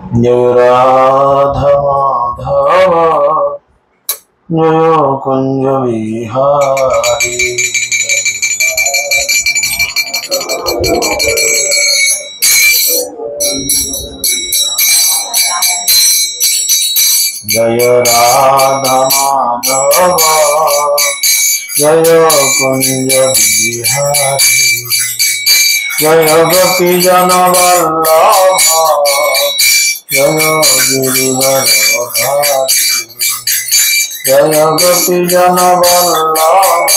जय राधा माधव जय कुंज बिहारी। जय राधा माधव जय कुंज बिहारी। जय गोपी जन वल्लभ जय गिरिवरधारी। जय गोपी जन वल्लभ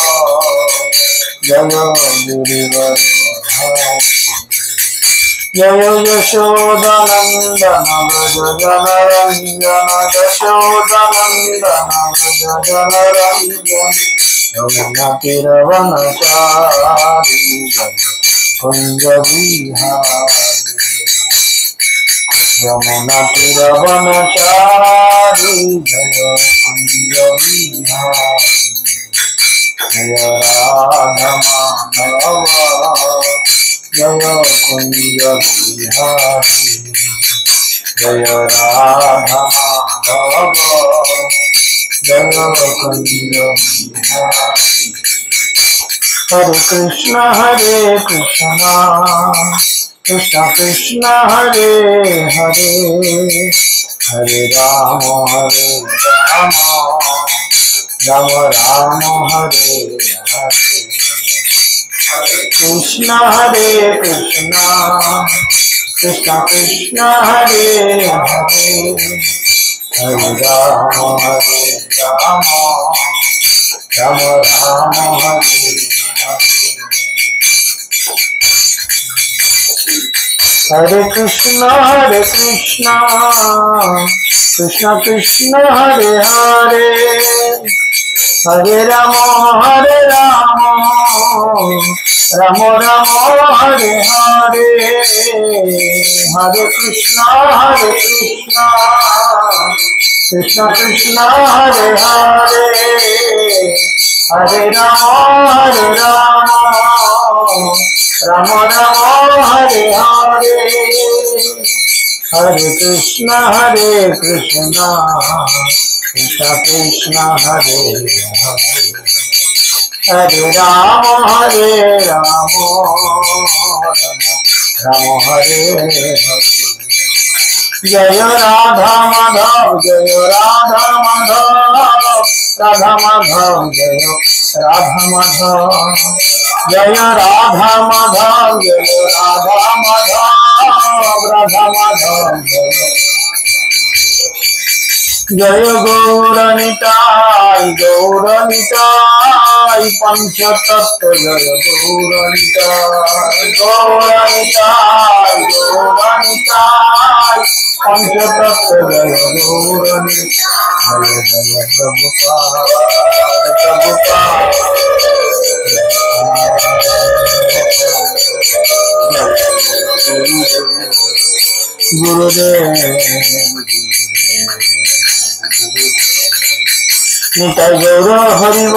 जय गिरिवरधारी। जय यशोदानंदन व्रज जनरंजन यशोदानंदन व्रज जनरंजन यमुना तीरवनचारी जय कुंज बिहारी। यमुना तीरवनचारी जय कुंज बिहारी। जय राधा माधव जय कुंज बिहारी। जय राधा माधव जय कुंज बिहारी। हरे कृष्ण कृष्ण कृष्ण हरे हरे हरे राम राम राम हरे हरे। कृष्ण कृष्ण कृष्ण हरे हरे हरे राम राम राम हरे हरे। हरे कृष्ण कृष्ण कृष्ण हरे हरे हरे राम राम राम हरे हरे। हरे कृष्ण कृष्ण कृष्ण हरे हरे हरे राम राम राम हरे हरे। हरे कृष्ण कृष्ण कृष्ण हरे हरे हरे राम राम हरे हरे। जय राधा माधव जय राधा माधव राधा माधव जय राधा माधव। जय राधा माधव जय राधा माधव राधा माधव जय गौरनिताय पंचतत्व जय गौरनिताय पंचतत्व जय गौरनिताय। जय प्रभुपाद गुरुदेव निताय गौर हरिव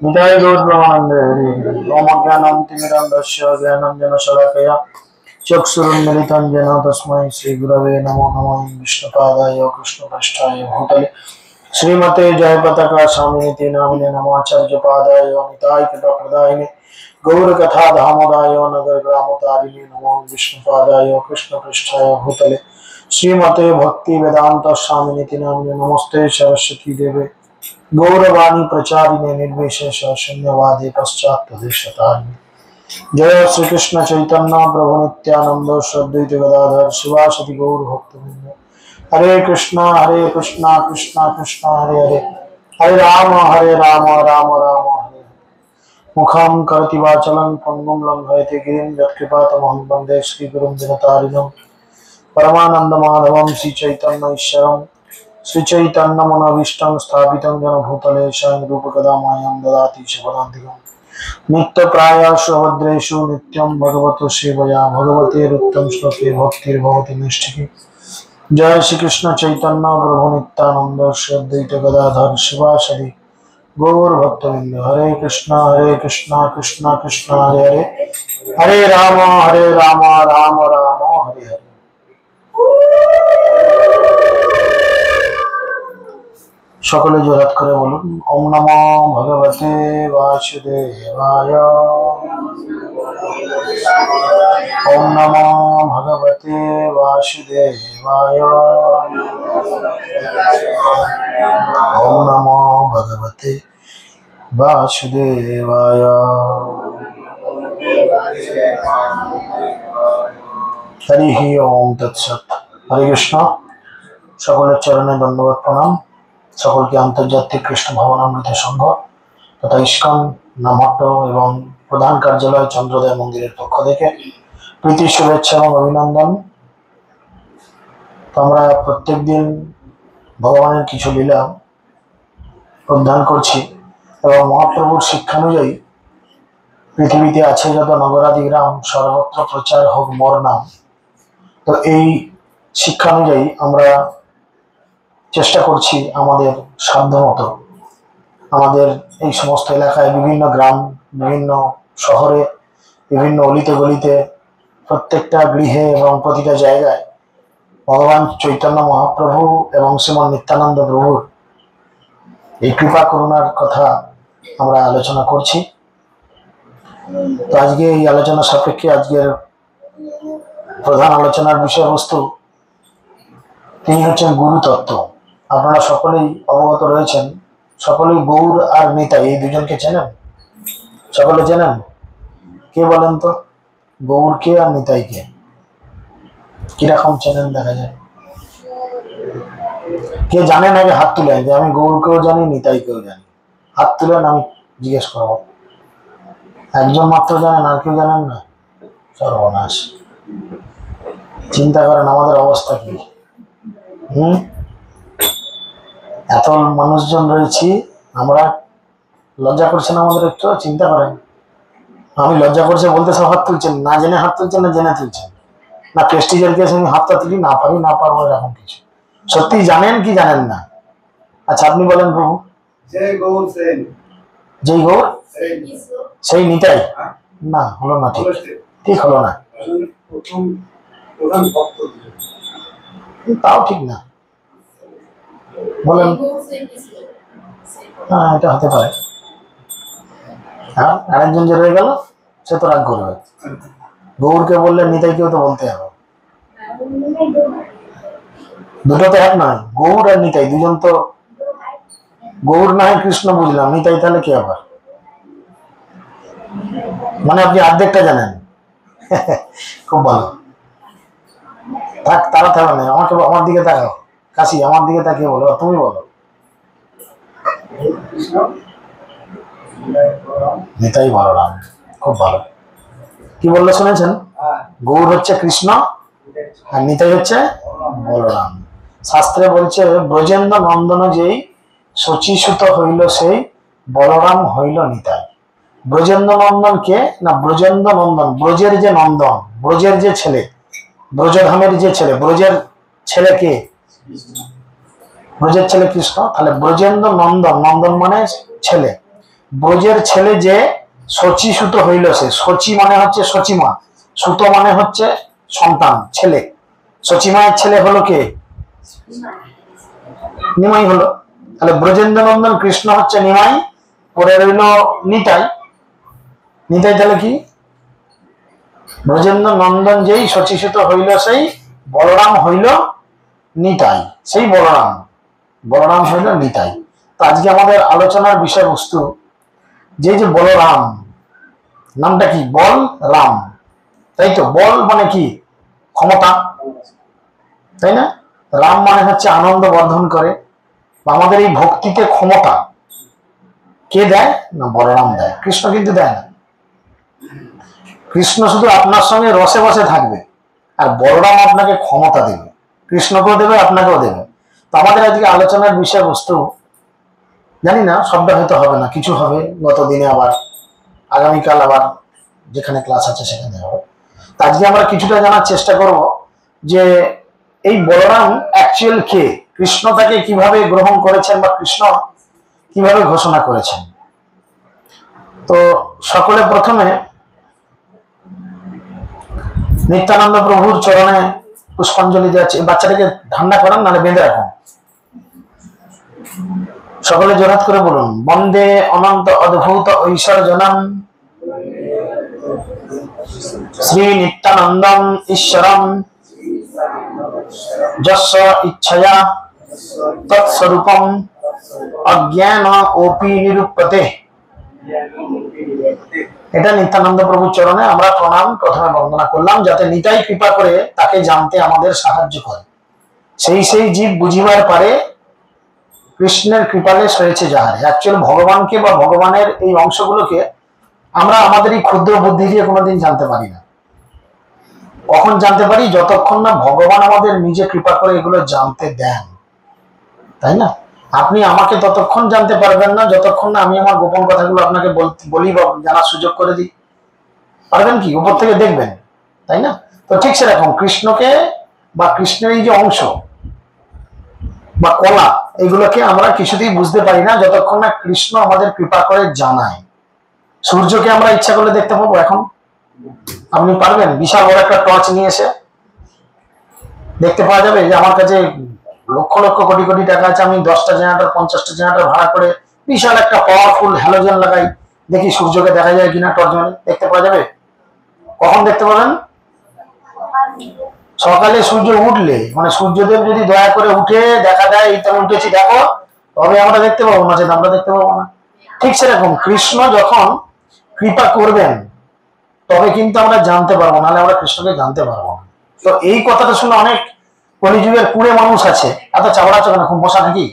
निताय गौर ब्रह्मानंद हरि ओम ज्ञानं तिमिरन्धस्य ज्ञानाञ्जनशलाकया चक्षुरुन्मीलितं येन तस्मै श्रीगुरवे नमो नमः। विष्णुपादाय कृष्णपृष्ठाय भूतले श्रीमते जयपताका स्वामिनिति नामिने नमाचार्य पादाय निताय कृपाप्रदायिने गौरकथा धामोदाय नगर ग्रामोतारिणे नमो विष्णुपादाय कृष्णपृष्ठाय भूतले श्रीमते भक्ति वेदांत स्वामिनिति नामिने नमस्ते सरस्वती देवे गौरवाणी प्रचारिणे निर्विशेष शून्यवादी पश्चात्पदेशतारिणे। जय श्री कृष्ण चैतन्य प्रभु नित्यानंद श्रद्वैत गदाधर शिवासदि गौर भक्तवृंद। हरे कृष्णा कृष्ण कृष्ण हरे हरे हरे राम राम राम हरे। मुखं करोति वाचालं पङ्गुं लङ्घयते गिरिं यत्कृपातमहं वन्दे श्रीगुरुं दिनतारिणं परमानन्दमाधवं श्रीचैतन्यैश्वरं श्रीचैतन्यमनोभीष्टं स्थापितं येन भूतले स्वयं रूपकदा मह्यं ददाति शुभदान्तिकम्। नित्यप्रायेषु भद्रेषु नित्यं भगवतो सेवया भगवते रुत्तम श्लोके भक्तिर्भवति नैष्ठिकी। जय श्री कृष्ण चैतन्य प्रभु नित्यानंद श्री अद्वैत गदाधर शिवासदि गौर भक्तवृंद। हरे कृष्णा कृष्णा कृष्णा हरे हरे, हरे राम राम राम हरे हरे। সকলে জোড়াত করে বলুন ওম নমো ভগবতে বাসুদেবায়, ওম নমো ভগবতে বাসুদেবায়, ওম নমো ভগবতে বাসুদেবায়। হরি ওম তৎসৎ। হরে কৃষ্ণ। সকলের চরণে দণ্ডবত প্রণাম। সকলকে আন্তর্জাতিক কৃষ্ণ ভবনামৃত সংঘ তথা ইস্কন নামহট্ট এবং প্রধান কার্যালয় চন্দ্রোদয় মন্দিরের পক্ষ থেকে প্রীতি শুভেচ্ছা এবং অভিনন্দন। তো আমরা প্রত্যেক দিন ভগবানের কিছু লীলা অধ্যয়ন করছি এবং মহাপ্রভুর শিক্ষানুযায়ী পৃথিবীতে আছে যত নগরাদি গ্রাম সর্বত্র প্রচার হোক মোর নাম। তো এই শিক্ষানুযায়ী আমরা চেষ্টা করছি আমাদের সাধ্যমতো আমাদের এই সমস্ত এলাকায় বিভিন্ন গ্রাম, বিভিন্ন শহরে, বিভিন্ন অলিতে গলিতে, প্রত্যেকটা গৃহে এবং প্রতিটা জায়গায় ভগবান চৈতন্য মহাপ্রভু এবং শ্রীমন নিত্যানন্দ প্রভুর এই কৃপা করুণার কথা আমরা আলোচনা করছি। তো আজকে এই আলোচনা সাপেক্ষে আজকের প্রধান আলোচনার বিষয়বস্তু তিনি হচ্ছেন গুরুতত্ত্ব। আপনারা সকলেই অবগত রয়েছেন, সকলেই গৌর আর নিতাই এই দুজনকে চেনেন? সকলে চেনেন? কে বলেন তো গৌরকে আর নিতাইকে কিরকম চেনেন দেখা যায়? কে জানেন আগে হাত তুলেন যে আমি গৌরকেও জানি নিতাইকেও জানি। হাত তুলেন, আমি জিজ্ঞেস করবো। একজন মাত্র জানেন, আর কেউ জানেন না? সর্বনাশ। চিন্তা করেন আমাদের অবস্থা কি। এত মানুষজন রয়েছি, আমরা লজ্জা করছে না আমাদের? একটু চিন্তা করেন। আমি লজ্জা করছে বলতে সব হাত তুলছেন, না জেনে হাত তুলছেন না জেনে তুলছেন, না প্রেস্টিজের কেস আমি হাতটা তুলি, না পারি না পারবো এরকম কিছু। সত্যি জানেন কি জানেন না? আচ্ছা আপনি বলেন প্রভু। যেই গৌর সেই নিতাই? না, হলো না, ঠিক ঠিক হলো না, তাও ঠিক না। বলেন। হ্যাঁ, এটা হতে পারে। হ্যাঁ, আরেকজন যে রয়ে গেল সে তো রাগ করবে। গৌরকে বললে নিতাইকেও তো বলতে হবে। দুটো তো এক নয়, গৌর আর নিতাই দুজন তো। গৌর না হয় কৃষ্ণ বুঝলাম, নিতাই তাহলে কি আবার? মানে আপনি অর্ধেকটা জানেন। খুব ভালো। থাক, তারা থাকা নেই, আমাকে আমার দিকে তাকাও। কাশি আমার দিকে তাকিয়ে বলো, তুমি বলো। নিতাই বলরাম, খুব ভালো। কি বললো শুনেছেন? গৌর হচ্ছে কৃষ্ণ আর নিতাই হচ্ছে বলরাম। শাস্ত্রে বলছে ব্রজেন্দ্র নন্দন যেই শচীসুত হইল সেই বলরাম হইল নিতাই। ব্রজেন্দ্র নন্দন কে না? ব্রজেন্দ্র নন্দন, ব্রজের যে নন্দন, ব্রজের যে ছেলে, ব্রজধামের যে ছেলে, ব্রজের ছেলে কে? ব্রজের ছেলে কৃষ্ণ। তাহলে ব্রজেন্দ্র নন্দন, নন্দন মানে ছেলে, ব্রজের ছেলে যে শচীসুত হইল সে। শচী মানে হচ্ছে শচীমা, সুত মানে হচ্ছে সন্তান, ছেলে। শচীমায়ের ছেলে হলো কে? নিমাই হলো। তাহলে ব্রজেন্দ্র নন্দন কৃষ্ণ হচ্ছে নিমাই, পরে রইল নিতাই। নিতাই তাহলে কি? ব্রজেন্দ্র নন্দন যেই শচীসুত হইল সেই বলরাম হইল নিতাই, সেই বলরাম, বলরাম হইল নিতাই। তো আজকে আমাদের আলোচনার বিষয়বস্তু যে যে বলরাম, নামটা কি? বল রাম, তাই তো? বল মানে কি? ক্ষমতা, তাই না? রাম মানে হচ্ছে আনন্দ বর্ধন করে। আমাদের এই ভক্তিতে ক্ষমতা কে দেয় না? বলরাম দেয়। কৃষ্ণ কিন্তু দেয় না। কৃষ্ণ শুধু আপনার সঙ্গে রসে বসে থাকবে, আর বলরাম আপনাকে ক্ষমতা দেবে। কৃষ্ণকেও দেবে, আপনাকেও দেবে। তো আমাদের আজকে আলোচনার বিষয়বস্তু, জানি না সবটা হয়তো হবে না, কিছু হবে গত দিনে, আবার আগামীকাল আবার যেখানে ক্লাস আছে সেখানে হবে। তো আজকে আমরা কিছুটা জানার চেষ্টা করব যে এই বলরাম অ্যাকচুয়াল কে, কৃষ্ণ তাকে কিভাবে গ্রহণ করেছেন বা কৃষ্ণ কিভাবে ঘোষণা করেছেন। তো সকলে প্রথমে নিত্যানন্দ প্রভুর চরণে পুষ্পাঞ্জলি দিয়েছে। বাচ্চাটাকে ঠান্ডা করান, নাহলে বেঁধে রাখুন। সকলে জোরাত করে বলুন, বন্দে অনন্ত অদ্ভুত ঐশ্বর্যনম শ্রী নিত্যানন্দম ঈশ্বরম যস্য ইচ্ছয়া তৎস্বরূপম অজ্ঞান ওপি নিরূপতে। এটা নিত্যানন্দ প্রভুর চরণে আমরা প্রণাম প্রথমে বন্দনা করলাম, যাতে নিতাই কৃপা করে তাকে জানতে আমাদের সাহায্য করে। সেই জীব বুঝিবার পারে কৃষ্ণের কৃপালে রয়েছে যাহারে। অ্যাকচুয়ালি ভগবানকে বা ভগবানের এই অংশগুলোকে আমরা আমাদের এই ক্ষুদ্র বুদ্ধি দিয়ে কোনোদিন জানতে পারি না। কখন জানতে পারি? যতক্ষণ না ভগবান আমাদের নিজে কৃপা করে এগুলো জানতে দেন, তাই না? আপনি আমাকে ততক্ষণ জানতে পারবেন না যতক্ষণ না আমি আমার গোপন কথাগুলো আপনাকে বলি বা জানার সুযোগ করে দিই। পারবেন কি? উপর থেকে দেখবেন, তাই না? তো ঠিক সেরকম কৃষ্ণকে বা কৃষ্ণের এই যে অংশ বা কলা, এগুলোকে আমরা কিছুতেই বুঝতে পারি না যতক্ষণ না কৃষ্ণ আমাদের কৃপা করে জানায়। সূর্যকে আমরা ইচ্ছা করলে দেখতে পাবো এখন? আপনি পারবেন? বিশাল বড় একটা টর্চ নিয়ে এসে দেখতে পাওয়া যাবে যে আমার কাছে লক্ষ লক্ষ কোটি কোটি টাকা আছে, আমি 10টা জেনারেটর 50টা জেনারেটর ভাড়া করে বিশাল একটা পাওয়ারফুল হ্যালোজেন লাগাই, দেখি সূর্যকে দেখা যায় কিনা টর্চ মানে দেখতে পাওয়া যাবে? কখন দেখতে পাবেন? সকালে সূর্য উঠলে, মানে সূর্যদেব যদি দয়া করে উঠে দেখা দেয় এই তো উঠেছি দেখো, তবে আমরা দেখতে পাবো, না যেটা আমরা দেখতে পাবো না। ঠিক সেরকম কৃষ্ণ যখন কৃপা করবেন তবে কিন্তু আমরা জানতে পারবো, নাহলে আমরা কৃষ্ণকে জানতে পারবো না। তো এই কথাটা শুনে অনেক কলিযুগের কুড়ে মানুষ আছে, এত চাবড়া চোখে না, খুব মশা নাকি?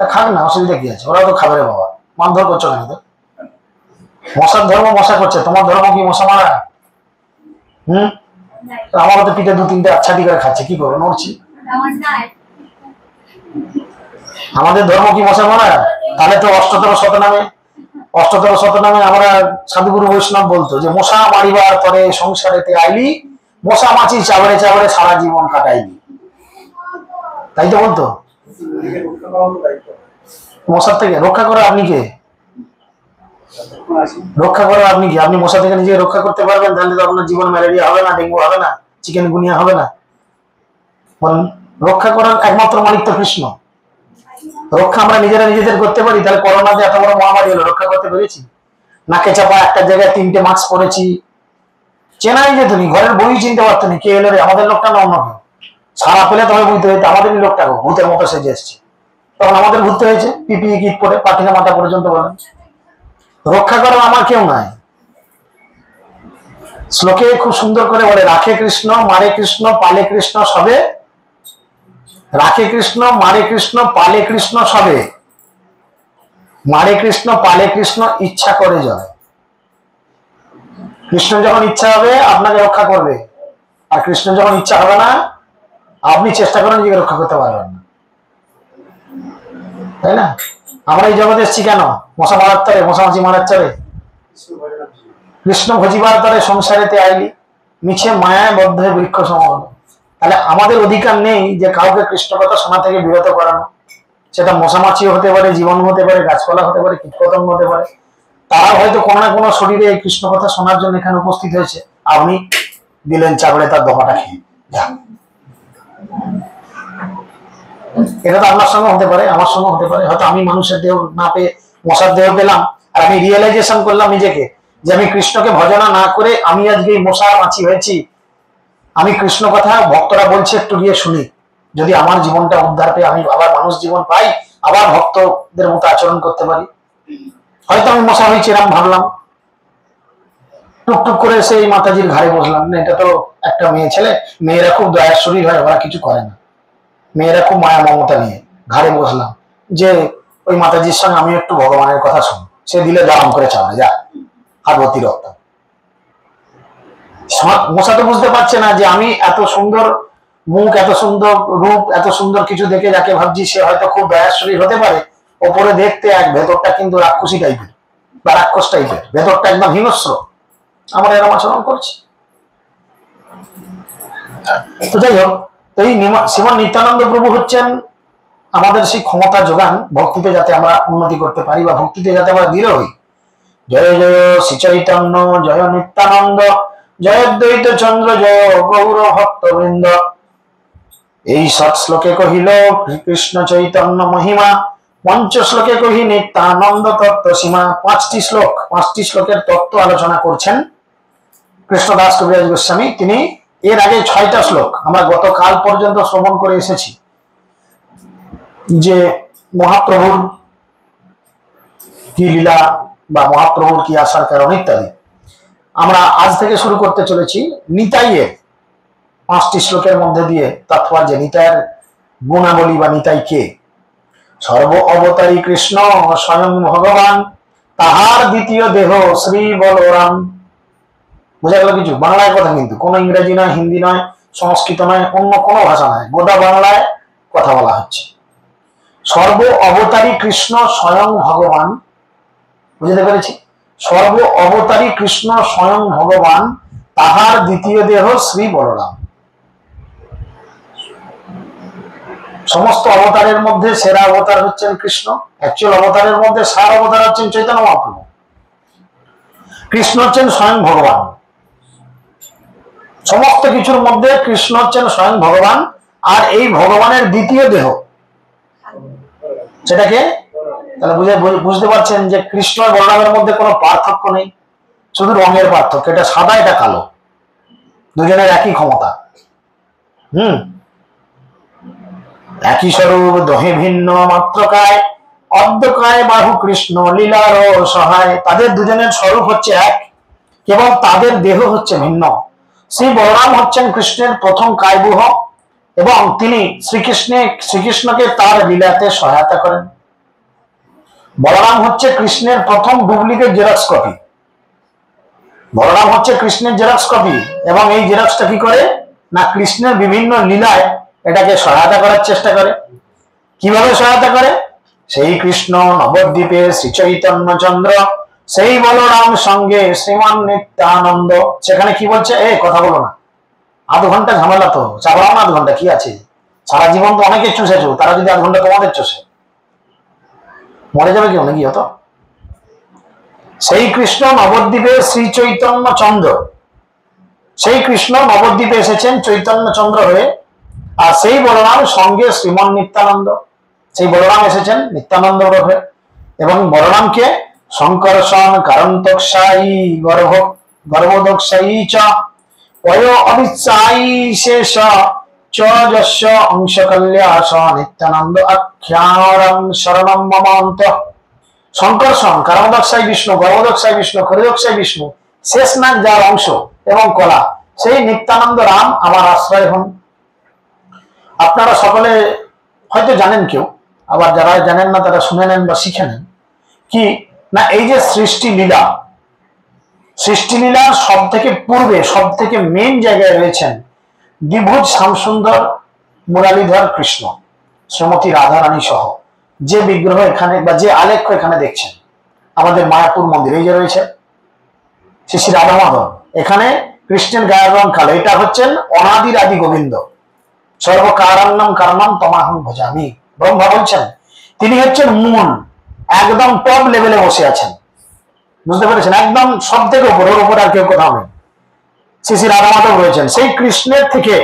তা খাক না, অসুবিধা কি আছে? ওরাও তো খাবে রে বাবা, মারধর করছো কেন? তো মশার ধর্ম মশা করছে, তোমার ধর্ম কি মশা মারা? আমার তো পিঠে 2-3টে আচ্ছাটি করে খাচ্ছে, কি করবো? নড়ছি। আমাদের ধর্ম কি মশা মারা? তাহলে তো অষ্টতর শতনামে আমরা সাধুগুরু বৈষ্ণব বলতো যে মশা মারিবার পরে সংসারেতে আইলি, মশা মাছি চাবড়ে চাবড়ে সারা জীবন কাটাইলি, তাই তো বলতো। মশার থেকে রক্ষা করে আপনি কে? রক্ষা করে আপনি কি? আপনি মশা থেকে নিজে রক্ষা করতে পারবেন? তাহলে তো আপনার জীবন ম্যালেরিয়া হবে না, ডেঙ্গু হবে না, চিকেন গুনিয়া হবে না। বলেন, রক্ষা করার একমাত্র মালিক তো কৃষ্ণ। রক্ষা আমরা নিজেদের করতে পারি? তাহলে করোনাতে এত বড় মহামারী হলো, রক্ষা করতে পেরেছি? নাকে চাপা একটা জায়গায় 3টে মাস্ক পরেছি, চেনাই যেত নি, ঘরের বই চিনতে পারতো না কে এলো রে, আমাদের লোকটা না অন্য কেউ। সারা পেলে তবে বুঝতে হইতো আমাদেরই লোকটা ভূতের মতো সেজে এসছে, তখন আমাদের ঘুরতে হয়েছে পিপিই কিট পরে পাঠিয়ে মাথা পর্যন্ত। বলেন, রক্ষা করার আমার কেউ নাই। শ্লোকে খুব সুন্দর করে বলে, রাখে কৃষ্ণ মারে কৃষ্ণ পালে কৃষ্ণ সবে, রাখে কৃষ্ণ মারে কৃষ্ণ পালে কৃষ্ণ সবে, মারে কৃষ্ণ পালে কৃষ্ণ ইচ্ছা করে যাবে। কৃষ্ণ যখন ইচ্ছা হবে আপনাকে রক্ষা করবে, আর কৃষ্ণ যখন ইচ্ছা হবে না আপনি চেষ্টা করেন নিজেকে রক্ষা করতে পারবেন না, তাই না? আমরা এই জগতে এসেছি কেন? মশা মারার তরে, মশামাছি মারার তরে, কৃষ্ণ ভজিবার তরে সংসারেতে আইলি, মিছে মায়ায় বদ্ধ হয়ে বৃক্ষ সমান। তাহলে আমাদের অধিকার নেই যে কাউকে কৃষ্ণ কথা শোনা থেকে বিরত করানো। সেটা মশামাছিও হতে পারে, জীবাণু হতে পারে, গাছপালা হতে পারে, কীটপতঙ্গ হতে পারে। তারা হয়তো কোনো না কোনো শরীরে এই কৃষ্ণ কথা শোনার জন্য এখানে উপস্থিত হয়েছে, আপনি দিলেন চাবড়ে তার দফাটা খেয়ে যা। এটা তো আপনার সঙ্গে হতে পারে, আমার সঙ্গে হতে পারে। হয়তো আমি মানুষের দেহ না পেয়ে মশার দেহ পেলাম, আর আমি রিয়েলাইজেশন করলাম নিজেকে যে আমি কৃষ্ণকে ভজনা না করে আমি আজকে এই মশা মাছি হয়েছি। আমি কৃষ্ণ কথা ভক্তরা বলছে একটু গিয়ে শুনি, যদি আমার জীবনটা উদ্ধার পেয়ে আমি আবার মানুষ জীবন পাই, আবার ভক্তদের মতো আচরণ করতে পারি। হয়তো আমি মশা হয়েছি এরকম ভাবলাম, টুকটুক করে এসে এই মাতাজির ঘাড়ে বসলাম। না, এটা তো একটা মেয়ে ছেলে, মেয়েরা খুব দয়ার শরীর হয়, ওরা কিছু করে না, মেয়েরা খুব মায়া মমতা নিয়ে ঘাড়ে বসলাম যে ওই মাতাজির সঙ্গে আমি একটু ভগবানের কথা শুনি। সে দিলে দাম করে চাওয়া যা হাতবতী রক্ত। মশা তো বুঝতে পারছে না যে আমি এত সুন্দর মুখ, এত সুন্দর রূপ, এত সুন্দর কিছু দেখে যাকে ভাবছি সে হয়তো খুব দয়ার শরীর হতে পারে, ওপরে দেখতে এক, ভেতরটা কিন্তু রাক্ষসী টাইপের বা রাক্ষস টাইপের, ভেতরটা একদম হিংস্র। আমরা এরকম আচরণ করছি। তো যাই হোক, এই শ্রীমন নিত্যানন্দ প্রভু হচ্ছেন আমাদের সেই ক্ষমতা যোগান ভক্তিতে, যাতে আমরা উন্নতি করতে পারি বা ভক্তিতে যাতে আমরা দৃঢ় হই। জয় জয় শ্রী চৈতন্য, জয় নিত্যানন্দ, জয় দ্বৈত চন্দ্র, জয় গৌর ভক্তবৃন্দ। এই 7 শ্লোকে কহিল কৃষ্ণ চৈতন্য মহিমা, পঞ্চ শ্লোকে কহি নিত্যানন্দ তত্ত্ব সীমা। 5টি শ্লোক, 5টি শ্লোকের তত্ত্ব আলোচনা করছেন কৃষ্ণদাস কবিরাজ গোস্বামী। তিনি এর আগে 6টা শ্লোক আমরা গতকাল পর্যন্ত শ্রবণ করে এসেছি, যে মহাপ্রভুর কি লীলা বা মহাপ্রভুর কি আসার কারণ ইত্যাদি। আমরা আজ থেকে শুরু করতে চলেছি নিতাইয়ের 5টি শ্লোকের মধ্যে দিয়ে তাৎপর্য, নিতাইয়ের গুণাবলী বা নিতাই কে। সর্ব অবতারী কৃষ্ণ স্বয়ং ভগবান, তাহার দ্বিতীয় দেহ শ্রী বলরাম। বোঝা গেল কিছু? বাংলায় কথা, কিন্তু কোনো ইংরেজি নয়, হিন্দি নয়, সংস্কৃত নয়, অন্য কোনো ভাষা নয়, গোটা বাংলায় কথা বলা হচ্ছে। সর্ব অবতারী কৃষ্ণ স্বয়ং ভগবান, বুঝতে পেরেছি? সর্ব অবতারী কৃষ্ণ স্বয়ং ভগবান, তাহার দ্বিতীয় দেহ শ্রী বলরাম। সমস্ত অবতারের মধ্যে সেরা অবতার হচ্ছেন কৃষ্ণ। অ্যাকচুয়াল অবতারের মধ্যে সার অবতার হচ্ছেন চৈতন্য মহাপ্রভু। কৃষ্ণ হচ্ছেন স্বয়ং ভগবান। সমস্ত কিছুর মধ্যে কৃষ্ণ হচ্ছেন স্বয়ং ভগবান। আর এই ভগবানের দ্বিতীয় দেহ, সেটাকে তাহলে বুঝতে পারছেন যে কৃষ্ণ আর বলরামের মধ্যে কোনো পার্থক্য নেই, শুধু রঙের পার্থক্য। এটা সাদা, এটা কালো, দুজনের একই ক্ষমতা। একই স্বরূপ দহে ভিন্ন মাত্রকায়, অর্ধকায় বাহু কৃষ্ণ লীলার সহায়। তাদের দুজনের স্বরূপ হচ্ছে এক, কেবল তাদের দেহ হচ্ছে ভিন্ন। শ্রী বলরাম হচ্ছেন কৃষ্ণের প্রথম কায়বুহ এবং তিনি শ্রীকৃষ্ণকে তার লীলাতে সহায়তা করেন। বলরাম হচ্ছে কৃষ্ণের প্রথম ডুপ্লিকেট জেরক্স কপি। বলরাম হচ্ছে কৃষ্ণের জেরক্স কপি, এবং এই জেরক্সটা কি করে না কৃষ্ণের বিভিন্ন লীলায় এটাকে সহায়তা করার চেষ্টা করে। কিভাবে সহায়তা করে? সেই কৃষ্ণ নবদ্বীপে শ্রী চৈতন্য চন্দ্র, সেই বলরাম সঙ্গে শ্রীমান নিত্যানন্দ। সেখানে কি বলছে? কথা বলো না, আধ ঘন্টা ঝামেলা তো, চাবড়াও না, আধ ঘন্টা কি আছে? সারা জীবন তো অনেকে চুষেছো, তারা যদি আধ ঘন্টা তোমাদের চষে, মরে যাবে কি অনেকই হতো। সেই কৃষ্ণ নবদ্বীপে শ্রী চৈতন্য চন্দ্র, সেই কৃষ্ণ নবদ্বীপে এসেছেন চৈতন্য চন্দ্র হয়ে। আর সেই বলরাম সঙ্গে শ্রীমন নিত্যানন্দ, সেই বলরাম এসেছেন নিত্যানন্দ রূপে। এবং বলরামকে শঙ্কর্ষণ কারন্তকসায়ী গর্ভদক্ষায়ী চ পয় অবিচ্ছায়ী শেষ চ যস্য অংশকল্যাস নিত্যানন্দ আখ্যারং শরণম মমান্ত। শঙ্কর্ষণ, কারণদক্ষায়ী বিষ্ণু, গর্ভদক্ষায়ী বিষ্ণু, খরিদক্ষায়ী বিষ্ণু, শেষ নাগ যার অংশ এবং কলা, সেই নিত্যানন্দ রাম আমার আশ্রয় হন। আপনারা সকলে হয়তো জানেন, কেউ আবার যারা জানেন না তারা শুনে নেন বা শিখে নেন। কি না, এই যে সৃষ্টি লীলা, সৃষ্টি লীলার সব থেকে পূর্বে, সব থেকে মেন জায়গায় রয়েছেন দ্বিভুজ শ্যামসুন্দর মুরালীধর কৃষ্ণ, শ্রীমতী রাধারানী সহ যে বিগ্রহ এখানে বা যে আলেখ্য এখানে দেখছেন আমাদের মায়াপুর মন্দির, এই যে রয়েছে শ্রী শ্রী রাধা মাধব, এখানে কৃষ্ণের গায়ের রং কালো। এটা হচ্ছেন অনাদির আদি গোবিন্দ। সর্বকারণ্যম কারণম তমাহং ভজামি। ব্রহ্মা বলছেন তিনি হচ্ছেন মূল, একদম টপ লেভেলে বসে আছেন। বুঝতে পেরেছেন? একদম সব থেকে উপর, ওর উপর আর কেউ কোথাও নেই। শ্রী শ্রী রাধা মাধব রয়েছেন। সেই কৃষ্ণের থেকে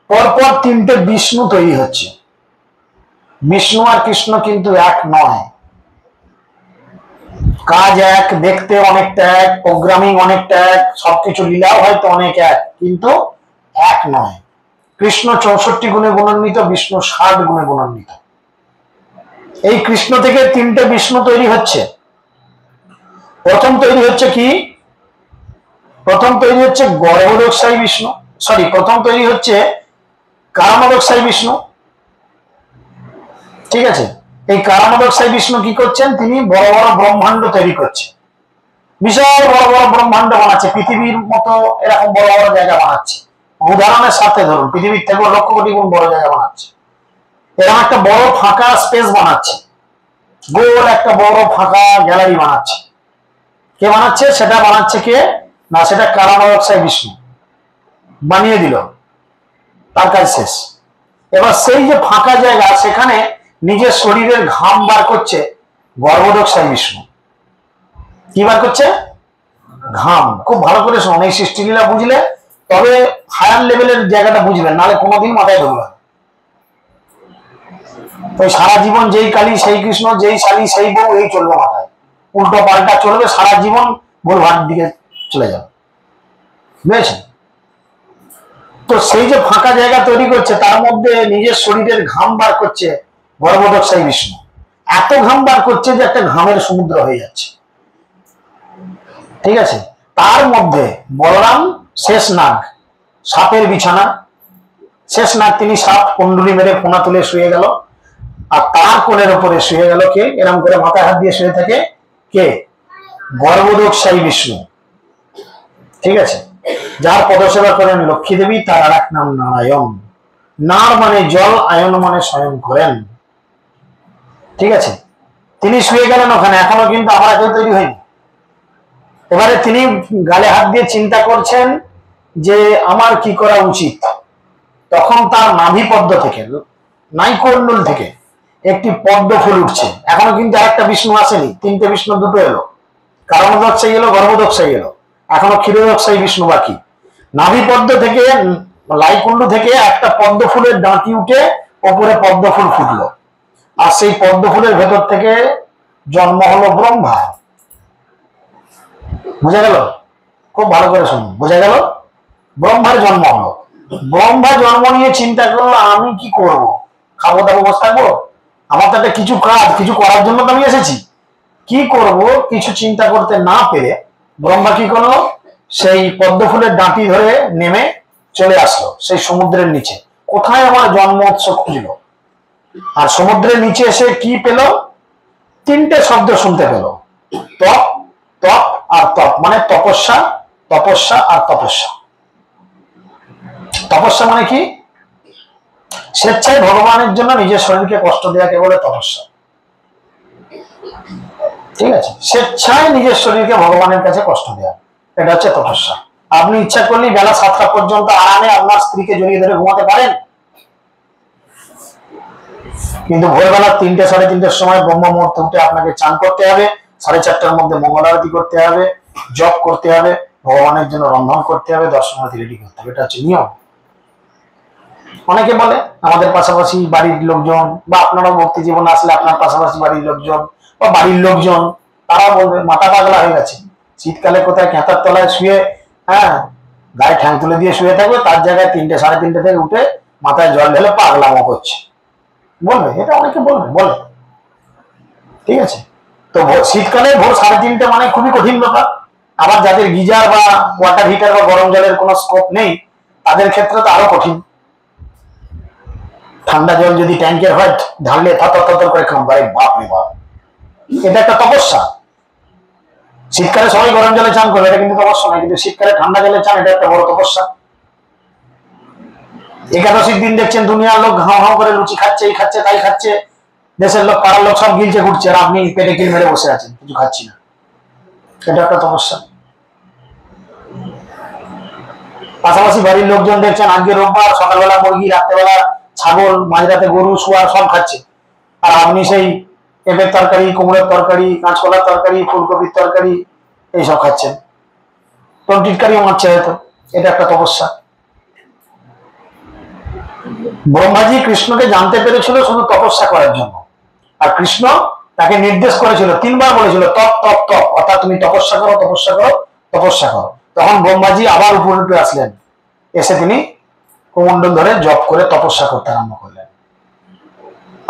পরপর 3টে বিষ্ণু তৈরি হচ্ছে। বিষ্ণু আর কৃষ্ণ কিন্তু এক নয়, কাজ এক, দেখতে অনেকটা এক, প্রোগ্রামিং অনেকটা এক, সবকিছু লীলাও হয়তো অনেক এক, কিন্তু এক নয়। কৃষ্ণ 64 গুণে গুণান্বিত, বিষ্ণু 60 গুণে গুণান্বিত। এই কৃষ্ণ থেকে 3টে বিষ্ণু তৈরি হচ্ছে। প্রথম তৈরি হচ্ছে কি? প্রথম তৈরি হচ্ছে গর্ভদক্ষায়ী বিষ্ণু, প্রথম তৈরি হচ্ছে কারণদক্ষায়ী বিষ্ণু। ঠিক আছে? এই কারণদক্ষায়ী বিষ্ণু কি করছেন? তিনি বড় বড় ব্রহ্মাণ্ড তৈরি করছেন, বিশাল বড় বড় ব্রহ্মাণ্ড বানাচ্ছে, পৃথিবীর মতো এরকম বড় বড় জায়গা বানাচ্ছে। উদাহরণের সাথে ধরুন, পৃথিবীর থেকে 1,00,000 কোটি গুণ বড় জায়গা বানাচ্ছে। এরকম একটা বড় ফাঁকা স্পেস বানাচ্ছে, গোল একটা বড় ফাঁকা গ্যালারি বানাচ্ছে। কে বানাচ্ছে? সেটা বানাচ্ছে কে না, সেটা কারণদক্ষায়ী বিষ্ণু বানিয়ে দিল, তার কাজ শেষ। এবার সেই যে ফাঁকা জায়গা, সেখানে নিজের শরীরের ঘাম বার করছে গর্ভদক্ষায় বিষ্ণু। কি বার করছে? ঘাম। খুব ভালো করে শোনো, এই সৃষ্টিলীলা বুঝলে তবে হায়ার লেভেলের জায়গাটা বুঝবেন, নাহলে কোনোদিন মাথায় ঢুকবে না। তো সারা জীবন যেই কালী সেই কৃষ্ণ, যেই শালী সেই বউ, এই চলবে মাথায়, উল্টো পাল্টা চলবে, সারা জীবন ভুলভাল দিকে চলে যাবে, বুঝেছেন? তো সেই যে ফাঁকা জায়গা তৈরি করছে, তার মধ্যে নিজের শরীরের ঘাম বার করছে গর্ভদক্ষায় বিষ্ণু। এত ঘাম বার করছে যে একটা ঘামের সমুদ্র হয়ে যাচ্ছে, ঠিক আছে? তার মধ্যে বলরাম শেষ নাগ, সাপের বিছানা, শেষ নাগ তিনি সাপ, কুণ্ডুলি মেরে কোনা তুলে শুয়ে গেল, আর তার কোলের উপরে শুয়ে গেল কে? এরম করে মাথায় হাত দিয়ে শুয়ে থাকে কে? গর্ভদক্ষায় বিষ্ণু, ঠিক আছে? যার পদসেবা করেন লক্ষ্মী দেবী, তার আর এক নাম নারায়ণ। নার মানে জল, আয়ন মানে স্বয়ং করেন, ঠিক আছে? তিনি শুয়ে গেলেন ওখানে, এখনো কিন্তু আমরা কেউ তৈরি হয়নি। এবারে তিনি গালে হাত দিয়ে চিন্তা করছেন যে আমার কি করা উচিত। তখন তার নাভি পদ্ম থেকে, নাইকর্ণুল থেকে একটি পদ্ম ফুল উঠছে। এখনো কিন্তু একটা বিষ্ণু আসেনি, তিনটে বিষ্ণু, দুটো এলো, কারণদক্ষায় এলো, গর্ভদক্ষায় এলো, এখনো ক্ষীরদক্ষায় বিষ্ণু বাকি। নাভি পদ্ম থেকে, লাইকুণ্ডু থেকে একটা পদ্ম ফুলের ডাঁটি উঠে ওপরে পদ্ম ফুল ফুটলো, আর সেই পদ্ম ফুলের ভেতর থেকে জন্ম হলো ব্রহ্মা। বুঝা গেল? খুব ভালো করে শুনুন, বোঝা গেল? ব্রহ্মার জন্ম হলো। ব্রহ্মা জন্ম নিয়ে চিন্তা করলো আমি কি করব, খাবো দাবো বসে থাকবো? আমার তো একটা কিছু কাজ, কিছু করার জন্য তো আমি এসেছি, কি করব কিছু চিন্তা করতে না পেরে ব্রহ্মা কি করলো? সেই পদ্ম ফুলের ডাঁটি ধরে নেমে চলে আসলো সেই সমুদ্রের নিচে। কোথায় আমার জন্ম উৎস খুঁজলো, আর সমুদ্রের নিচে এসে কি পেল? তিনটে শব্দ শুনতে পেল, তপ, তপ আর তপ, মানে তপস্যা, তপস্যা আর তপস্যা। তপস্যা মানে কি? স্বেচ্ছায় ভগবানের জন্য নিজের শরীরকে কষ্ট দেওয়াকে বলে তপস্যা, ঠিক আছে? স্বেচ্ছায় নিজের শরীরকে ভগবানের কাছে কষ্ট দেওয়া, এটা হচ্ছে তপস্যা। আপনি ইচ্ছা করলে বেলা 7টা পর্যন্ত আরামে আপনার স্ত্রীকে জড়িয়ে ধরে ঘুমাতে পারেন, কিন্তু ভোরবেলা 3টে, 3:30টার সময় ব্রহ্ম মুহূর্তে উঠে আপনাকে চান করতে হবে, 4:30টার মধ্যে মঙ্গল আরতি করতে হবে, জপ করতে হবে, ভগবানের জন্য রন্ধন করতে হবে, দর্শনার্থী রেডি করতে হবে, এটা হচ্ছে নিয়ম। অনেকে বলে আমাদের পাশাপাশি বাড়ির লোকজন, বা আপনারা ভক্তি জীবনে আসলে আপনার পাশাপাশি বাড়ির লোকজন বা বাড়ির লোকজন, তারা বলবে মাথা পাগলা হয়ে গেছে, শীতকালে কোথায় ক্যাঁথার তলায় শুয়ে, হ্যাঁ, গায়ে ঠ্যাং তুলে দিয়ে শুয়ে থাকবে, তার জায়গায় 3টে, 3:30 থেকে উঠে মাথায় জল ঢেলে পাগলামো করছে, বলবে। এটা অনেকে বলে, ঠিক আছে? তো শীতকালে ভোর 3:30 মানে খুবই কঠিন ব্যাপার। আবার যাদের গিজার বা ওয়াটার হিটার বা গরম জলের কোনো স্কোপ নেই, তাদের ক্ষেত্রে তো আরো কঠিন। ঠান্ডা জল যদি ট্যাঙ্কের হয়, ঢাললে থর করে খাম্বারে, বাপ রে বাপ, এটা একটা তপস্যা। শীতকালে সবাই গরম জলে চান করবে, এটা কিন্তু তপস্যা নয়, কিন্তু শীতকালে ঠান্ডা জলে চান, এটা একটা বড় তপস্যা। একাদশীর দিন দেখছেন দুনিয়ার লোক হাও হাও করে লুচি খাচ্ছে, এই খাচ্ছে তাই খাচ্ছে, দেশের লোক পাড়ার লোক সব গিলছে ঘুরছে, আর আপনি পেটে কিল মেরে বসে আছেন, কিছু খাচ্ছি না, এটা একটা তপস্যা। পাশাপাশি বাড়ির লোকজন দেখছেন আজকে রোববার, সকালবেলা মুরগি, রাত্রেবেলা ছাগল, মাঝরাতে গরু, শুয়ার সব খাচ্ছে, আর আপনি সেই পেঁপের তরকারি, কুমড়োর তরকারি, কাঁচকলার তরকারি, ফুলকপির তরকারি এইসব খাচ্ছেন, টিটকারিও মারছে হয়তো, এটা একটা তপস্যা। ব্রহ্মাজি কৃষ্ণকে জানতে পেরেছিল শুধু তপস্যা করার জন্য, আর কৃষ্ণ তাকে নির্দেশ করেছিল, 3বার বলেছিল তপ তপ তপ, অর্থাৎ তুমি তপস্যা করো, তপস্যা করো, তপস্যা করো। তখন ব্রহ্মাজি আবার উপরে উঠে আসলেন, এসে তিনি কুমণ্ডল ধরে জপ করে তপস্যা করতে আরম্ভ করলেন।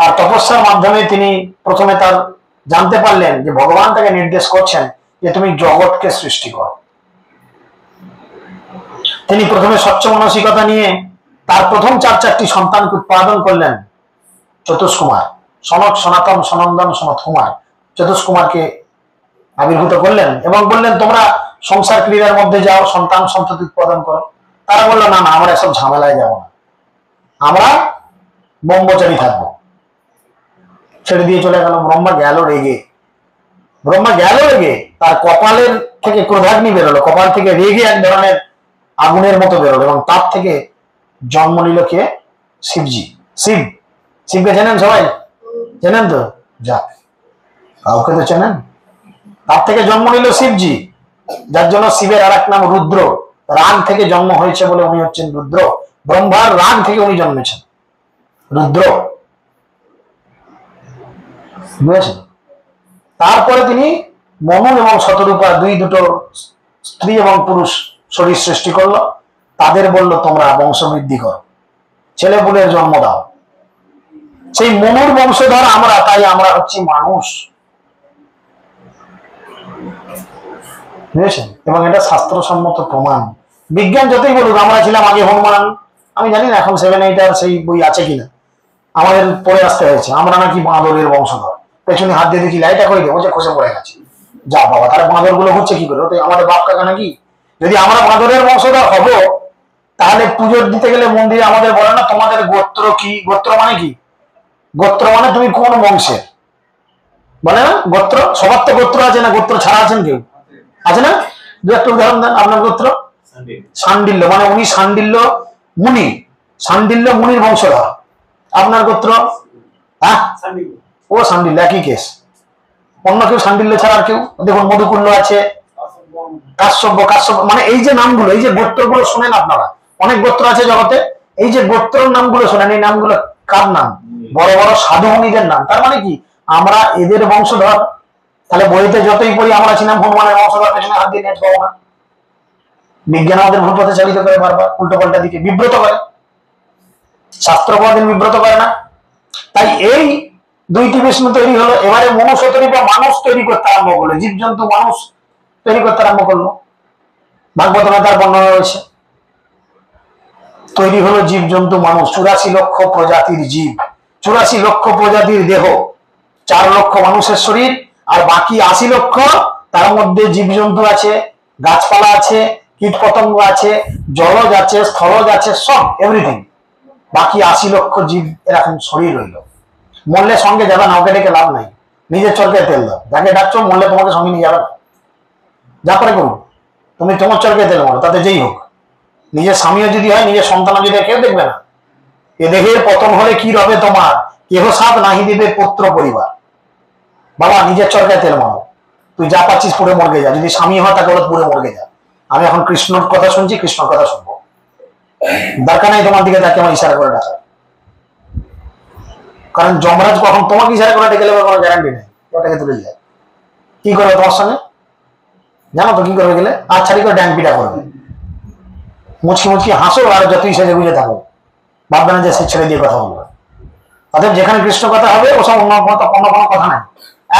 আর তপস্যার মাধ্যমে তিনি প্রথমে তার জানতে পারলেন যে ভগবান তাকে নির্দেশ করছেন যে তুমি জগৎকে সৃষ্টি করো। তিনি প্রথমে স্বচ্ছ মানসিকতা নিয়ে তার প্রথম 4টি সন্তানকে উৎপাদন করলেন। চতুষ্কুমার, সনক, সনাতন, সনন্দন, সনত কুমার, চতুষ্কুমারকে আবির্ভূত করলেন এবং বললেন তোমরা সংসার ক্রীড়ার মধ্যে যাও, সন্তান সন্ততি উৎপাদন করো। তারা বললো না না, আমরা এসব ঝামেলায় যাবো না, আমরা ব্রহ্মচারী থাকবো, ছেড়ে দিয়ে চলে গেল। ব্রহ্মা গেল রেগে, তার কপালের থেকে ক্রোধাগ্নি বেরোলো, কপাল থেকে রেগে এক ধরনের আগুনের মতো বেরোলো, এবং তার থেকে জন্ম নিল কে? শিবজি। শিবকে জানেন সবাই? চেনেন তো? যাক, কাউকে তো চেনেন। তার থেকে জন্ম নিল শিবজি, যার জন্য শিবের আর এক নাম রুদ্র। রাগ থেকে জন্ম হয়েছে বলে উনি হচ্ছেন রুদ্র। ব্রহ্মার রাগ থেকে উনি জন্মেছেন, রুদ্র, বুঝেছেন? তারপরে তিনি মনু এবং শতরূপা দুটো স্ত্রী এবং পুরুষ শরীর সৃষ্টি করলো। তাদের বলল তোমরা বংশবৃদ্ধি করো, ছেলে পুলের জন্ম দাও। সেই মনুর বংশধর আমরা, তাই আমরা হচ্ছি মানুষ, বুঝেছেন? এবং এটা শাস্ত্রসম্মত প্রমাণ। বিজ্ঞান যতই বলুক, আমরা ছিলাম আগে হনুমান, আমি জানি না এখন 7-8 আর সেই বই আছে কিনা, আমাদের পড়ে আসতে হয়েছে আমরা নাকি বাঁদরের বংশধর। পেছনে হাত দিয়ে দেখি লাইটা করে দেবো, যে খসে পড়ে গেছে। যা বাবা, তারা বাঁদর গুলো হচ্ছে কি করে? আমাদের বাপ কাকা নাকি? যদি আমরা বাঁদরের বংশধর হব, তাহলে পুজো দিতে গেলে মন্দিরে আমাদের বলে না তোমাদের গোত্র কি? গোত্র মানে কি? গোত্র মানে তুমি কোন বংশের, বলে না? গোত্র, সবার তো গোত্র আছে না? গোত্র ছাড়া আছেন কেউ? আছে না? দু একটা উদাহরণ দেন আপনার গোত্র। শান্ডিল্য, মানে উনি শান্ডিল্য মুনি, শান্ডিল্য মুনির বংশধর। আপনার গোত্র? হ্যাঁ, ও শান্ডিল্য, একই কেস। অন্য কেউ শান্ডিল্য ছাড়া আর কেউ? দেখুন মধুকুল্য আছে, কাশ্যপ, কাশ্যপ, মানে এই যে নামগুলো, এই যে গোত্রগুলো শোনেন আপনারা, অনেক গোত্র আছে জগতে। এই যে গোত্রের নামগুলো শোনেন, এই নামগুলো কার নাম? বড় বড় সাধু মুনিদের নাম। তার মানে কি আমরা এদের বংশধর? তাহলে বইতে যতই পড়ি আমরা ছিলাম হনুমানের বংশধর, পেছনে হাত দিয়ে নেট পাবো না। বিজ্ঞান আমাদের ভুল পথে চালিত করে, বারবার উল্টো পাল্টা দিকে বিব্রত করে, শাস্ত্র কোনদিন বিব্রত করে না। তাই এই দুইটি বিষ্ণু তৈরি হলো। এবারে মনুষ্য তৈরি বা মানুষ তৈরি করতে আরম্ভ করলো, জীবজন্তু মানুষ তৈরি করতে আরম্ভ করলো। ভাগবতমে তার বর্ণনা রয়েছে। তৈরি হলো জীবজন্তু মানুষ, 84 লক্ষ প্রজাতির জীব, 84 লক্ষ প্রজাতির দেহ, 4 লক্ষ মানুষের শরীর, আর বাকি 80 লক্ষ, তার মধ্যে জীবজন্তু আছে, গাছপালা আছে, কীট পতঙ্গ আছে, জলজ আছে, স্থলজ আছে, সব এভরিথিং। বাকি 80 লক্ষ জীব এরকম শরীর রইল। মরলে সঙ্গে যাবে না, ওকে ডেকে লাভ নাই। নিজের চরকে তেল দাও, যাকে ডাকছো মরলে তোমাকে সঙ্গে নিয়ে যাবে না, যা করে করুক, তুমি তোমার চরকে তেল মারো, তাতে যেই হোক। নিজের স্বামীও যদি হয়, নিজের সন্তানও যদি হয়, কেউ দেখবে না। এ দেহের পতন হলে কি রবে তোমার, কেহ সাথ নাহি দিবে পুত্র পরিবার। বাবা নিজের চরকায় তেল মারো, তুই যা পাচ্ছিস পুরে মর্গে যা। যদি স্বামী হয় তাকে বলো পুরে মর্গে যা। আমি এখন কৃষ্ণর কথা শুনছি, কৃষ্ণর কথা শুনবো, দরকার নাই তোমার দিকে তাকে আমার ইশারা করে ডাকা। কারণ যমরাজ কখন তোমাকে ইশারা করে ডেকে নেবে কোনো গ্যারান্টি নেই। ওটাকে তুলে যায় কি করবে তোমার সঙ্গে, জানো তো কি করবে? গেলে আর ছাড়ি করে ড্যাং পিটা করবে, মুচকি মুচকি হাসো আর যতই সেজে বুঝে থাকো, ভাববে না যে সে ছেড়ে দিয়ে কথা বলবে। অতএব যেখানে কৃষ্ণ কথা হবে, ওসব অন্য কোনো কথা নাই,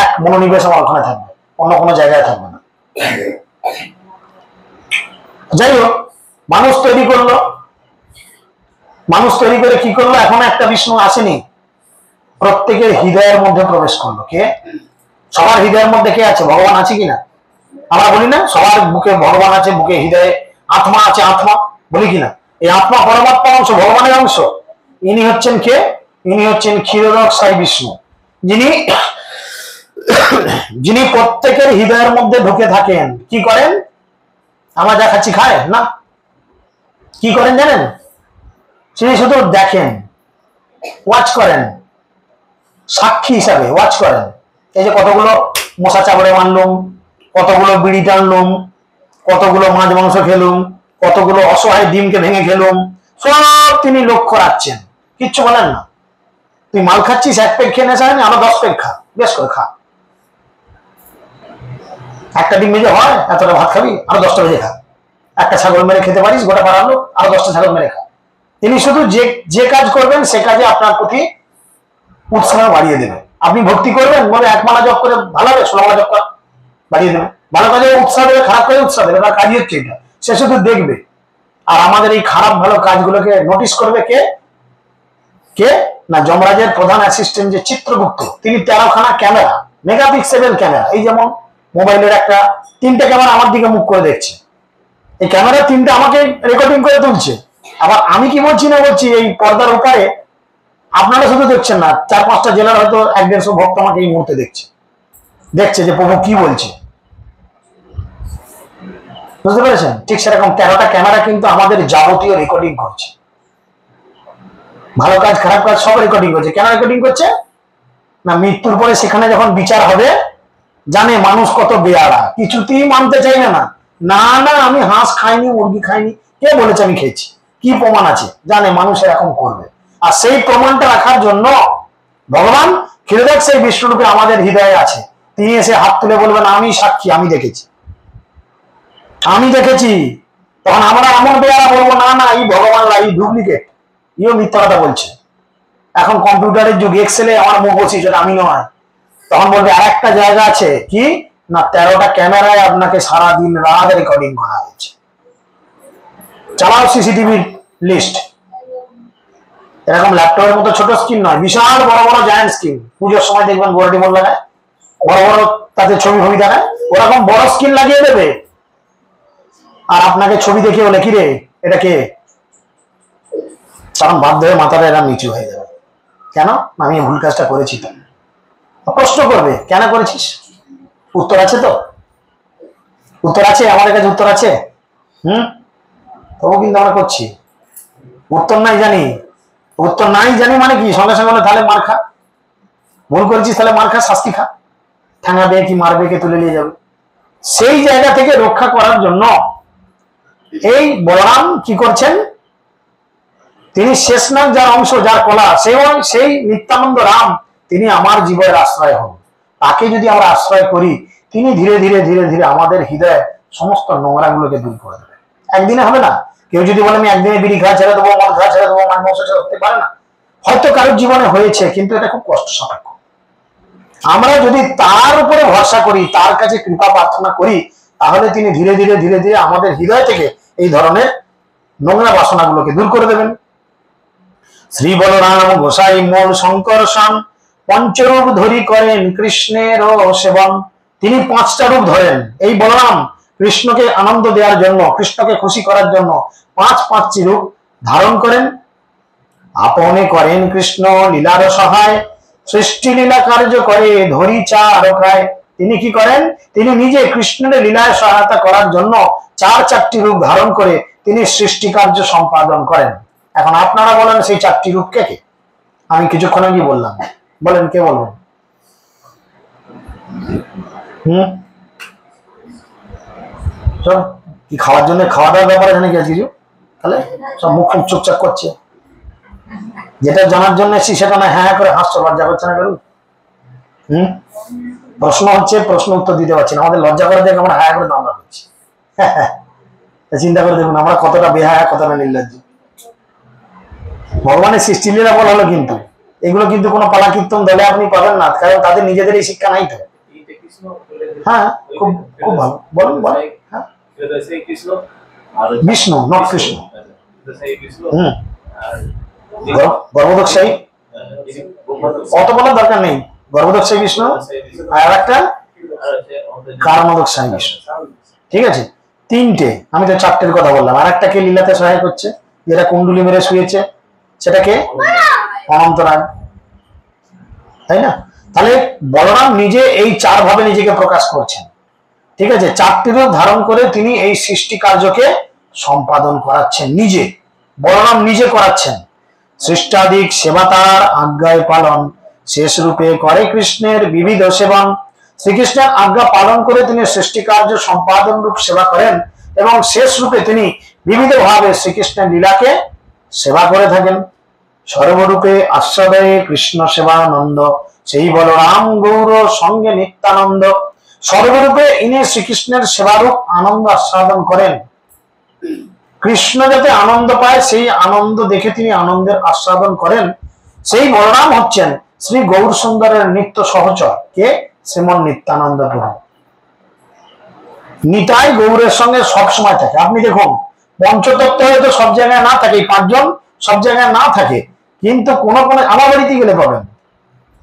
এক মনোনিবেশ আমার ওখানে থাকবে, অন্য কোনো জায়গায় থাকবে না। যাই হোক, মানুষ তৈরি করলো, মানুষ তৈরি করে কি করলো? এখন একটা বিষ্ণু আসেনি, প্রত্যেকের হৃদয়ের মধ্যে প্রবেশ করলো। কে? সবার হৃদয়ের মধ্যে কে আছে? ভগবান আছে কিনা? আমরা বলি না সবার বুকে ভগবান আছে, বুকে হৃদয়ে আত্মা আছে, আত্মা বলি কিনা? এই আত্মা পরমাত্মার অংশ, ভগবানের অংশ। ইনি হচ্ছেন কে? ইনি হচ্ছেন ক্ষীরোদক সাই বিষ্ণু, যিনি যিনি প্রত্যেকের হৃদয়ের মধ্যে ঢুকে থাকেন। কি করেন? আমরা যা খাচ্ছি খায় না, কি করেন জানেন? তিনি শুধু দেখেন, ওয়াচ করেন, সাক্ষী হিসাবে ওয়াচ করেন। এই যে কতগুলো মশা চাবড়ে মারলুম, কতগুলো বিড়ি টানলুম, কতগুলো মাছ মাংস খেলুম, কতগুলো অসহায় ডিমকে ভেঙে খেলুম, সব তিনি লক্ষ্য রাখছেন, কিচ্ছু বলেন না। তুই মাল খাচ্ছিস, 1 পেগ খেয়ে নেশা হয়নি, আরো 10 পেগ খা, বেশ করে খা। একটা ডিম ভেজে হয়, এতটা ভাত খাবি, আরো 10টা ভেজে খা। একটা ছাগল মেরে খেতে পারিস, গোটা পাড়ার লোক, আরো 10টা ছাগল মেরে খা। তিনি শুধু যে কাজ করবেন সে কাজে আপনার প্রতি উৎসাহ বাড়িয়ে দেবে। আপনি ভক্তি করবেন, বলে 1 মালা জপ করে ভালো হবে, 16 মালা জপ কর, বাড়িয়ে দেবে। ভালো কাজে উৎসাহ দেবে, খারাপ কাজে উৎসাহ দেবে, তার কাজই হচ্ছে এটা। সে শুধু দেখবে। আর আমাদের এই খারাপ ভালো কাজগুলোকে নোটিস করবে কে? কে না, যমরাজের প্রধান অ্যাসিস্ট্যান্ট যে চিত্রগুপ্ত, তিনি 13খানা ক্যামেরা, মেগাপিক্সেলের ক্যামেরা। এই যেমন মোবাইলের একটা 3টে ক্যামেরা আমার দিকে মুখ করে দেখছে, এই ক্যামেরা 3টে আমাকে রেকর্ডিং করে তুলছে। আবার আমি কি বলছি না বলছি, এই পর্দার উপায়ে আপনারা শুধু দেখছেন না, 4-5টা জেলার হয়তো 1-150 ভক্ত আমাকে এই মুহূর্তে দেখছে যে প্রভু কি বলছে, বুঝতে পেরেছেন? ঠিক সেরকম 13টা ক্যামেরা কিন্তু আমাদের যাবতীয় রেকর্ডিং করছে, ভালো কাজ খারাপ কাজ সব রেকর্ডিং করছে। কেন রেকর্ডিং করছে? না মৃত্যুর পরে সেখানে যখন বিচার হবে, জানে মানুষ কত বেয়ারা, কিছুতেই মানতে চাইবে না। না না আমি হাঁস খাইনি, মুরগি খাইনি, কে বলেছে আমি খেয়েছি, কি প্রমাণ আছে, জানে মানুষ এরকম করবে। আর সেই প্রমাণটা রাখার জন্য ভগবান ক্ষীরোদক সেই বিষ্ণুরূপে আমাদের হৃদয়ে আছে। তিনি এসে হাত তুলে বলবেন আমি সাক্ষী, আমি দেখেছি, আমি দেখেছি। তখন আমরা এমন বেয়ারা বলবো না না এই ভগবান লাই ডুপ্লিকেট, ইও মিথ্যা কথা বলছে। এখন কম্পিউটারের যুগ, এক্সেলে আমার মুখ বসিয়েছে, আমি নয়। তখন বলবে আর একটা জায়গা আছে কি না 13টা ক্যামেরায় আপনাকে সারাদিন রাত রেকর্ডিং করা হয়েছে, চালাও সিসিটিভির লিস্ট। এরকম ল্যাপটপের মতো ছোট স্ক্রিন নয়, বিশাল বড় বড় জায়ান্ট স্ক্রিন। পুজোর সময় দেখবেন বড় টিমল লাগায়, বড় বড় তাতে ছবি ফবি দেখায়, ওরকম বড় স্ক্রিন লাগিয়ে দেবে। আর আপনাকে ছবি দেখে বলে কি রে এটা কে, তখন বাধ্য হয়ে মাথাটা এরা নিচু হয়ে যাবে। কেন? আমি ভুল কাজটা করেছি। তো প্রশ্ন করবে কেন করেছিস, উত্তর আছে তো, উত্তর আছে, আমাদের কাছে উত্তর আছে। তবু কিন্তু আমরা করছি, উত্তর নাই জানি। উত্তর নাই জানি মানে কি, সঙ্গে সঙ্গে বলে তাহলে মার খা, ভুল করেছিস তাহলে মার খা, শাস্তি খা, ঠ্যাঙাবে কি মারবে, কে তুলে নিয়ে যাবে। সেই জায়গা থেকে রক্ষা করার জন্য এই বলরাম কি করছেন, তিনি শেষনাগ যার অংশ, যার কলা, সেই নিত্যানন্দ রাম, তিনি আমার জীবনের আশ্রয় হন। তাকে যদি আমরা আশ্রয় করি, তিনি ধীরে ধীরে ধীরে ধীরে আমাদের হৃদয়ে সমস্ত নোংরা গুলোকে দূর করে দেবে। একদিনে হবে না। কেউ যদি বলে আমি একদিনে বিড়ি খাওয়া ছেড়ে দেবো, মদ খাওয়া ছেড়ে দেবো, মাছ মাংস ছেড়ে হতে পারে না। হয়তো কারোর জীবনে হয়েছে, কিন্তু এটা খুব কষ্ট সাপেক্ষ। আমরা যদি তার উপরে ভরসা করি, তার কাছে কৃপা প্রার্থনা করি, তাহলে তিনি ধীরে ধীরে ধীরে ধীরে আমাদের হৃদয় থেকে এই ধরনের নোংরা বাসনাগুলোকে দূর করে দেবেন। শ্রী বলরাম গোসাই মূল সংকর্ষণ পঞ্চরূপ ধরি করেন কৃষ্ণের সেবন। তিনি 5টা রূপ ধরেন। এই বলরাম কৃষ্ণকে আনন্দ দেওয়ার জন্য, কৃষ্ণকে খুশি করার জন্য 5টি রূপ ধারণ করেন। আপনে করেন কৃষ্ণ লীলার সহায়, সৃষ্টি লীলা কার্য করে ধরি চারকায়। তিনি কি করেন, তিনি নিজে কৃষ্ণের লীলায় সহায়তা করার জন্য 4টি রূপ ধারণ করে তিনি সৃষ্টি কার্য সম্পাদন করেন। এখন আপনারা বলেন সেই 4টি রূপ কে কে? আমি কিছুক্ষণ আগে বললাম, বলেন কে বলবেন? কি খাওয়ার জন্য, খাওয়া দাওয়ার ব্যাপারে জানে কি কিছু? তাহলে সব মুখ মুখ চুপচাপ করছে। যেটা জানার জন্য এসেছি সেটা না হ্যাঁ করে হাসছে, লজ্জা করছে না কেউ? প্রশ্ন হচ্ছে, প্রশ্ন উত্তর দিতে পারছি না, আমাদের লজ্জা করে দেখে আমরা হ্যাঁ করে দামলা করছি। চিন্তা করে দেখুন আমরা কতটা বেহায়া, কতটা নির্লজ্জ। ভগবানের সৃষ্টি লীলা বলা হলো, কিন্তু এগুলো কিন্তু কোনো পালা কীর্তন দলে আপনি পাবেন না, কারণ তাদের নিজেদের এই শিক্ষা নাই তো। হ্যাঁ খুব খুব ভালো, বলুন বলেন। হ্যাঁ বিষ্ণু, নট কৃষ্ণ। গর্ভদক্ষায়ী অত বলার দরকার নেই। গর্ভদক্ষায়ী বিষ্ণু আর একটা কারণদক্ষায়ী বিষ্ণু, ঠিক আছে? 3টে, আমি তো 4টের কথা বললাম। আর একটা কে লীলাতে সহায় করছে, যেটা কুণ্ডুলি মেরে শুয়েছে, সেটাকে অনন্তরাগ, তাই না? তাহলে বলরাম নিজে এই 4 ভাবে নিজেকে প্রকাশ করছেন, ঠিক আছে? 4টি রূপ ধারণ করে তিনি এই সৃষ্টি কার্যকে সম্পাদন করাচ্ছেন, নিজে বলরাম নিজে করাচ্ছেন। সৃষ্টাদিক সেবা তার আজ্ঞায় পালন, শেষ রূপে করে কৃষ্ণের বিবিধ সেবন। শ্রীকৃষ্ণের আজ্ঞা পালন করে তিনি সৃষ্টি কার্য সম্পাদন রূপ সেবা করেন, এবং শেষ রূপে তিনি বিবিধ ভাবে শ্রীকৃষ্ণের লীলাকে সেবা করে থাকেন। সর্বরূপে আস্বাদয়ে কৃষ্ণ সেবানন্দ, সেই বলরাম গৌর সঙ্গে নিত্যানন্দ। সর্বরূপে ইনি শ্রীকৃষ্ণের সেবারূপ আনন্দ আস্বাদন করেন। কৃষ্ণ যাতে আনন্দ পায়, সেই আনন্দ দেখে তিনি আনন্দের আস্বাদন করেন। সেই বলরাম হচ্ছেন শ্রী গৌর সুন্দরের নিত্য সহচর, কে? শ্রীমন নিত্যানন্দ প্রভু। নিতাই গৌরের সঙ্গে সবসময় থাকে। আপনি দেখুন পঞ্চতত্ত্ব হয়তো সব জায়গায় না থাকে, 5 জন সব জায়গায় না থাকে, কিন্তু কোন কোন আমার বাড়িতে গেলে পাবেন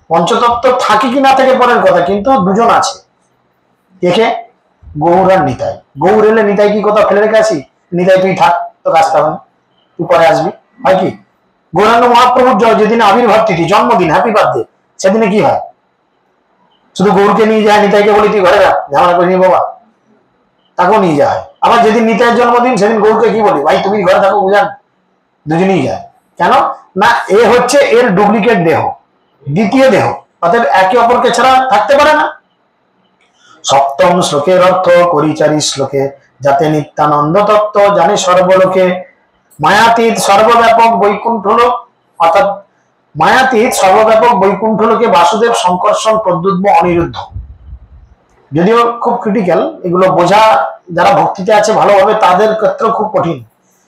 পঞ্চতত্ত্ব থাকে কি না থাকে পরের কথা, কিন্তু 2 জন আছে। কে? গৌর আর নিতাই। গৌর এলে নিতাই কি কথা ফেলে রেখে আসি, নিতাই তুই থাক, তো কাজটা হবে না, তুই পরে আসবি, হয় কি? গৌরাঙ্গ মহাপ্রভুর যেদিন আবির্ভাব তিথি, জন্মদিন, হ্যাপি বার্থডে, সেদিনে কি হয়? শুধু গৌরকে নিয়ে যায়, নিতাইকে বলি তুই ঘরে রাখ, ঝামেলা করে নিয়ে বাবা, তাকেও নিয়ে যায়। আবার যেদিন নিতাইয়ের জন্মদিন সেদিন গৌরকে কি বলি, ভাই তুমি ঘরে থাকো, বুঝান, দুজনেই যায়। কেন না? এ হচ্ছে এর ডুপ্লিকেট দেহ, দ্বিতীয় দেহ। অতএব একে অপরকে ছাড়া থাকতে পারে না। সপ্তম শ্লোকের অর্থ করিচারি শ্লোকে, যাতে নিত্যানন্দ তত্ত্ব জানে সর্বলোকে, মায়াতীত সর্বব্যাপক বৈকুণ্ঠ লোক, অর্থাৎ মায়াতীত সর্বব্যাপক বৈকুণ্ঠ লোকে বাসুদেব সংকর্ষণ প্রদ্যুম্ন অনিরুদ্ধ। যদিও খুব ক্রিটিক্যাল, এগুলো বোঝা যারা ভক্তিতে আছে ভালোভাবে তাদের ক্ষেত্রে খুব কঠিন,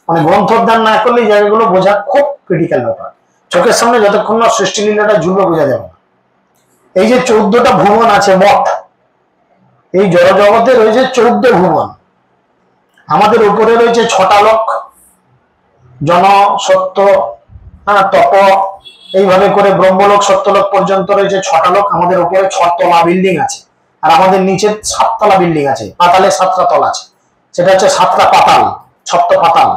মানে গ্রন্থ অধ্যয়ন না করলে এই জায়গাগুলো বোঝা খুব ক্রিটিক্যাল ব্যাপার। চোখের সামনে যতক্ষণ না সৃষ্টিলীলাটা ঝুলবে বোঝা যাবে না। এই যে 14টা ভুবন আছে মোট, এই জড়জগতে রয়েছে 14 ভুবন। আমাদের উপরে রয়েছে 6টা লোক, জন, সত্য, তপ, এইভাবে করে ব্রহ্মলোক সত্যলোক পর্যন্ত রয়েছে 6টা লোক। আমাদের উপরে 6 তলা বিল্ডিং আছে, আর আমাদের নিচে 7 তলা বিল্ডিং আছে। পাতালে 7টা তল আছে, সেটা হচ্ছে 7টা পাতাল, সপ্ত পাতাল।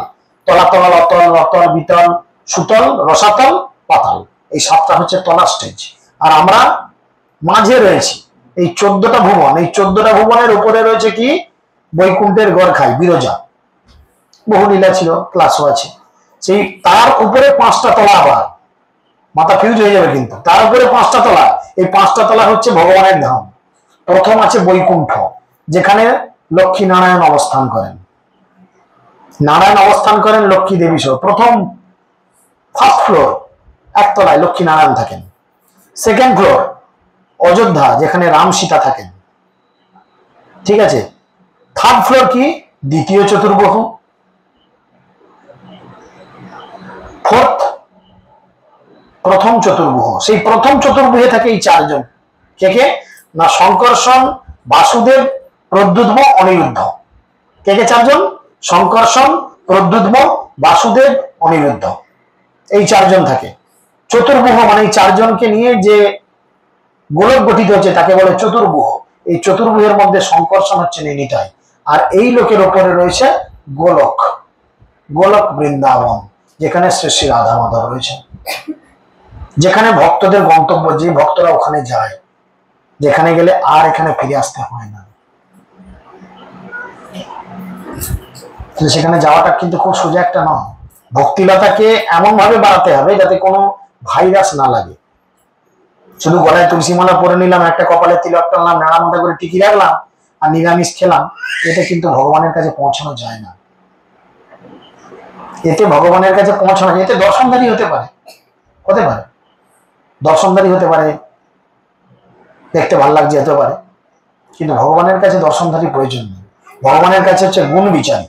তলাতল, অতল, রতল, বিতল, সুতল, রসাতল, পাতাল, এই 7টা হচ্ছে তলা স্টেজ। আর আমরা মাঝে রয়েছি এই 14টা ভুবন। এই 14টা ভুবনের উপরে রয়েছে কি বৈকুণ্ঠের গড় খাই বিরজা, বহু লীলা ছিল, ক্লাসও আছে। সেই তার উপরে 5টা তলা, আবার মাথা ফিউজ হয়ে যাবে কিন্তু, তার উপরে 5টা তলা। এই 5টা তলা হচ্ছে ভগবানের ধাম। প্রথম আছে বৈকুণ্ঠ, যেখানে লক্ষ্মী নারায়ণ অবস্থান করেন। নারায়ণ অবস্থান করেন লক্ষ্মী দেবী সহ। প্রথম ফার্স্ট ফ্লোর, একতলায় লক্ষ্মী নারায়ণ থাকেন। সেকেন্ড ফ্লোর অযোধ্যা, যেখানে রাম সীতা থাকেন, ঠিক আছে। থার্ড ফ্লোর কি দ্বিতীয় চতুর্বাহু। ফোর্থ প্রথম চতুর্বাহু। সেই প্রথম চতুর্বাহে থাকে এই 4 জন। কে কে না শঙ্কর্ষণ, বাসুদেব, প্রদ্যুম্ন, অনিরুদ্ধ। কে কে 4 জন? শঙ্কর্ষণ, প্রদ্যুম্ন, বাসুদেব, অনিরুদ্ধ, এই 4 জন থাকে। চতুর্বাহু মানে এই 4 জনকে নিয়ে যে গোলক গঠিত হচ্ছে তাকে বলে চতুর্বাহু। এই চতুর্বাহুর মধ্যে শঙ্কর্ষণ হচ্ছে নিতাই, আর এই লোকের উপরে রয়েছে গোলক, গোলক বৃন্দাবন, যেখানে শ্রী শ্রী রাধা মাধব রয়েছে, যেখানে ভক্তদের গন্তব্য, যে ভক্তরা ওখানে যায়, যেখানে গেলে আর এখানে ফিরে আসতে হয় না। সেখানে যাওয়াটা কিন্তু খুব সোজা একটা নয়। ভক্তিলতাকে এমন ভাবে বাড়াতে হবে যাতে কোনো ভাইরাস না লাগে। শুধু গলায় তুলসী মালা পরে নিলাম, একটা কপালে তিলক টানলাম, নাড়া মাথা করে টিকি রাখলাম আর নিরামিষ খেলাম, এটা কিন্তু ভগবানের কাছে পৌঁছানো যায় না। এতে ভগবানের কাছে পৌঁছানো, এতে দর্শনধারী হতে পারে, হতে পারে দর্শনধারী হতে পারে, দেখতে ভালো লাগছে হতে পারে, কিন্তু ভগবানের কাছে দর্শনধারী প্রয়োজন নেই। ভগবানের কাছে হচ্ছে গুণ বিচারী।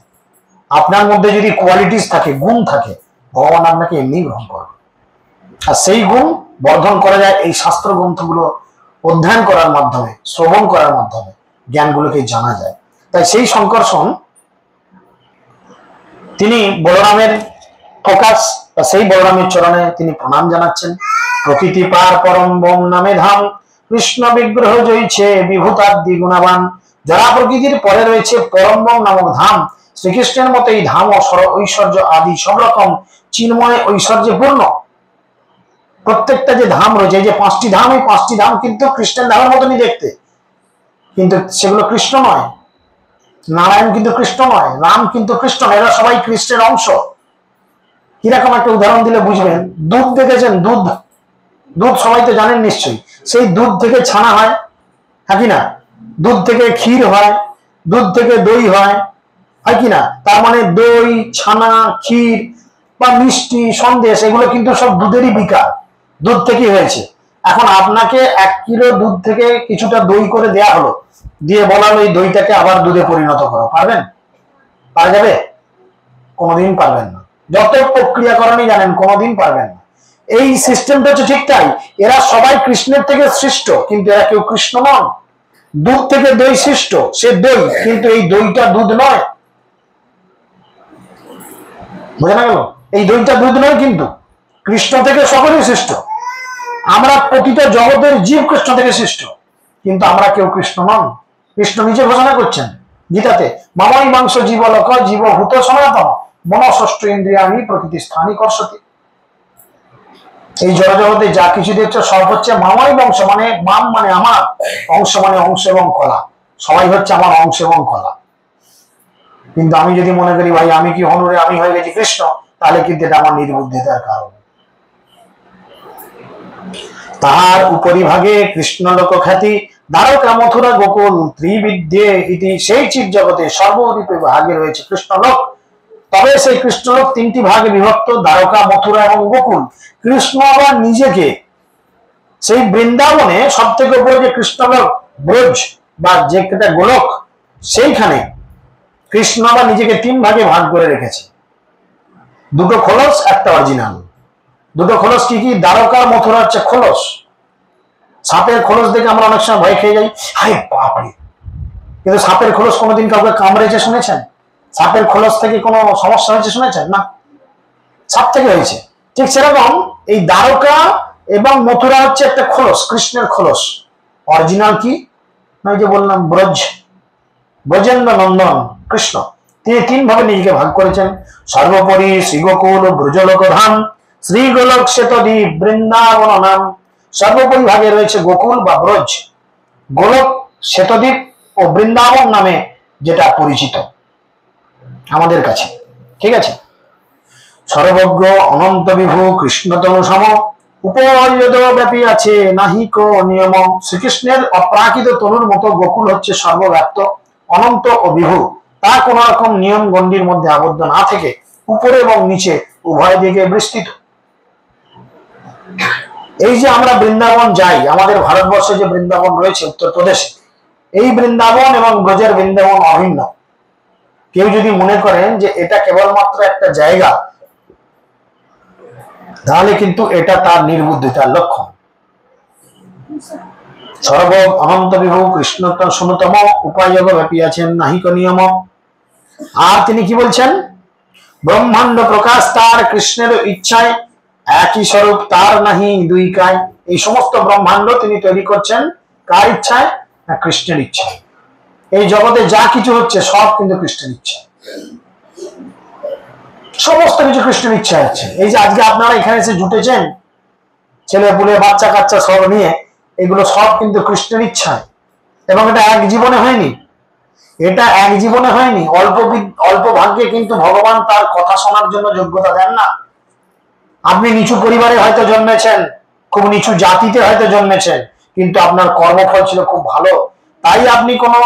আপনার মধ্যে যদি কোয়ালিটিস থাকে, গুণ থাকে, ভগবান আপনাকে এমনি গ্রহণ করবে। আর সেই গুণ বর্ধন করা যায় এই শাস্ত্র গ্রন্থগুলো অধ্যয়ন করার মাধ্যমে, শ্রবণ করার মাধ্যমে জ্ঞানগুলোকে জানা যায়। তাই সেই শঙ্কর্ষণ তিনি বলরামের ফোকাস, সেই বলরামের চরণে তিনি প্রণাম জানাচ্ছেন। প্রকৃতি পার পরম বোম নামে ধাম, কৃষ্ণ বিগ্রহ জয়ছে বিভূতাদ্দি গুণাবান। যারা প্রকৃতির পরে রয়েছে পরম বোম নামক ধাম, শ্রীকৃষ্ণের মতো এই ধাম ঐশ্বর্য আদি সব রকম চিন্ময় ঐশ্বর্যে পূর্ণ। প্রত্যেকটা যে ধাম রয়েছে, এই যে 5টি ধাম, এই 5টি ধাম কিন্তু কৃষ্ণের ধামের মতনই দেখতে, কিন্তু সেগুলো কৃষ্ণ নয়। নারায়ণ কিন্তু কৃষ্ণ নয়, রাম কিন্তু কৃষ্ণ নয়, এরা সবাই কৃষ্ণের অংশ। কিরকম একটা উদাহরণ দিলে বুঝবেন, দুধ দেখেছেন, দুধ, দুধ সবাই তো জানেন নিশ্চয়ই। সেই দুধ থেকে ছানা হয়, হ্যাঁ কি না? দুধ থেকে ক্ষীর হয়, দুধ থেকে দই হয়, হয় কি না? তার মানে দই, ছানা, ক্ষীর বা মিষ্টি, সন্দেশ, এগুলো কিন্তু সব দুধেরই বিকার, দুধ থেকে হয়েছে। এখন আপনাকে 1 কিলো দুধ থেকে কিছুটা দই করে দেয়া হলো, দিয়ে বলা হলো এই দইটাকে আবার দুধে পরিণত করো, পারবেন? পারা যাবে? কোনোদিন পারবেন না। যত প্রক্রিয়াকরণই জানেন, কোনোদিন পারবেন না। এই সিস্টেমটা হচ্ছে ঠিক তাই। এরা সবাই কৃষ্ণের থেকে সৃষ্ট, কিন্তু এরা কেউ কৃষ্ণ নন। দুধ থেকে দই সৃষ্ট, সে দই, কিন্তু এই দইটা দুধ নয়। বোঝা গেল? এই দইটা দুধ নয়, কিন্তু কৃষ্ণ থেকে সকলেই সৃষ্ট। আমরা প্রতিটা জগতের জীব কৃষ্ণ থেকে সৃষ্ট, কিন্তু আমরা কেউ কৃষ্ণ নন। কৃষ্ণ নিজে ঘোষণা করছেন গীতাতে, মামাই মাংস জীবলোক জীবভূত সনাতন মনষষ্ঠ ইন্দ্রিয়াণী প্রকৃতি স্থানী কর্ষতি। এই জড়জগতে যা কিছু দেখছো সব হচ্ছে মামাই বংশ, মানে মাম মানে আমার, অংশ মানে অংশ এবং কলা, সবাই হচ্ছে আমার অংশ এবং কলা। কিন্তু আমি যদি মনে করি ভাই আমি কি হনুরে, আমি হয়ে গেছি কৃষ্ণ, তাহলে কিন্তু এটা আমার নির্বুদ্ধিতার কারণ। তাহার উপরিভাগে কৃষ্ণলোক খ্যাতি দ্বারকা মথুরা গোকুল ত্রিবিদ্যে ইতি, সেই চিৎ জগতে সর্বরূপে ভাগে রয়েছে কৃষ্ণলোক। তবে সেই কৃষ্ণলোক তিনটি ভাগে বিভক্ত, দ্বারকা, মথুরা এবং গোকুল। কৃষ্ণ আবার নিজেকে সেই বৃন্দাবনে সব থেকে উপরে যে কৃষ্ণলোক ব্রজ বা যেটা গোলক, সেইখানে কৃষ্ণ আবার নিজেকে তিন ভাগে ভাগ করে রেখেছে। দুটো খোলস, একটা অরিজিনাল। দুটো খোলস কি কি? দ্বারকা মথুরা হচ্ছে খোলস। সাপের খোলস দেখে আমরা অনেক সময় ভয় খেয়ে যাই, হায় বাপরে, কিন্তু সাপের খোলস কোনোদিন কাউকে কামড়েছে শুনেছেন? সাপের খোলস থেকে কোনো সমস্যা হয়েছে শুনেছেন? না, সাপ থেকে হয়েছে। ঠিক সেরকম এই দ্বারকা এবং মথুরা হচ্ছে একটা খোলস, কৃষ্ণের খোলস। অরিজিনাল কি? আমি যে বললাম ব্রজ, ব্রজেন্দ্র নন্দন কৃষ্ণ। তিনি তিন ভাবে নিজেকে ভাগ করেছেন। সর্বোপরি শ্রীগোকুল ব্রজলোক ধাম, শ্রীগোলক শ্বেতদ্বীপ বৃন্দাবন নাম। সর্বোপরি ভাগে রয়েছে গোকুল বা ব্রজ, গোলক, শ্বেতদ্বীপ ও বৃন্দাবন নামে যেটা পরিচিত আমাদের কাছে। ঠিক আছে। সর্বজ্ঞ অনন্ত বিভু কৃষ্ণতনু সম, উপর্যদ ব্যাপী আছে নাহিক নিয়ম। শ্রীকৃষ্ণের অপ্রাকৃত তনুর মতো গোকুল হচ্ছে সর্বব্যাপ্ত, অনন্ত ও বিভু। তা কোন রকম নিয়ম গণ্ডির মধ্যে আবদ্ধ না থেকে উপরে এবং নিচে উভয় দিকে বিস্তৃত। এই যে আমরা বৃন্দাবন যাই, আমাদের ভারতবর্ষে যে বৃন্দাবন রয়েছে উত্তরপ্রদেশে, এই বৃন্দাবন এবং ব্রজের বৃন্দাবন অভিন্ন। কেউ যদি মনে করেন যে এটা কেবলমাত্র একটা জায়গা, তাহলে কিন্তু এটা তার নির্বুদ্ধিতার লক্ষণ। সর্ব অনন্ত বিভু কৃষ্ণ শূন্যতম, উপায়যোগ ব্যাপী আছেন নাহিক নিয়ম। আর তিনি কি বলছেন? ব্রহ্মাণ্ড প্রকাশ তার কৃষ্ণের ইচ্ছায়, একই স্বরূপ তার নাহি দুই কায়। এই সমস্ত ব্রহ্মাণ্ড তিনি তৈরি করছেন কার ইচ্ছায়? না, কৃষ্ণের ইচ্ছায়। এই জগতে যা কিছু হচ্ছে সব কিন্তু কৃষ্ণের ইচ্ছা, সমস্ত কিছু কৃষ্ণের ইচ্ছা হচ্ছে। এই যে আজকে আপনারা এখানে এসে জুটেছেন, ছেলে পুলে বাচ্চা কাচ্চা সব নিয়ে, এগুলো সব কিন্তু কৃষ্ণের ইচ্ছায়। এবং এটা এক জীবনে হয়নি, এটা এক জীবনে হয়নি। অল্প ভাগ্যে কিন্তু ভগবান তার কথা শোনার জন্য যোগ্যতা দেন না। আপনি নিচু পরিবারে হয়তো জন্মেছেন, খুব নিচু জাতিতে হয়তো জন্মেছেন, কিন্তু আপনার কর্মফল ছিল খুব ভালো, তাই আপনি কোনো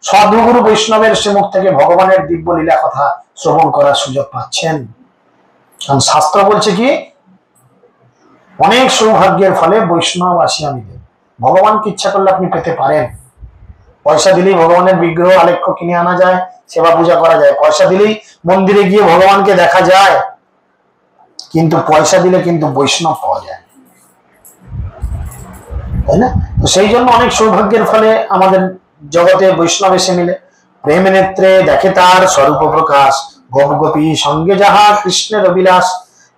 সাধুগুরু বৈষ্ণবের শ্রীমুখ থেকে ভগবানের দিব্য লীলা কথা শ্রবণ করার সুযোগ পাচ্ছেন। কারণ শাস্ত্র বলছে কি, অনেক সৌভাগ্যের ফলে বৈষ্ণব আসিয়া মিলে। ভগবানকে ইচ্ছা করলে আপনি পেতে পারেন। পয়সা দিলেই ভগবানের বিগ্রহ আলেখ্য কিনে আনা যায়, সেবা পূজা করা যায়। পয়সা দিলেই মন্দিরে গিয়ে ভগবানকে দেখা যায়, কিন্তু পয়সা দিলে কিন্তু বৈষ্ণব পাওয়া যায়, তাই না? তো সেই জন্য অনেক সৌভাগ্যের ফলে আমাদের জগতে বৈষ্ণব এসে মিলে। প্রেম নেত্রে দেখে তার স্বরূপ প্রকাশ, গোপ গোপী সঙ্গে যাহা কৃষ্ণের অবিলাস।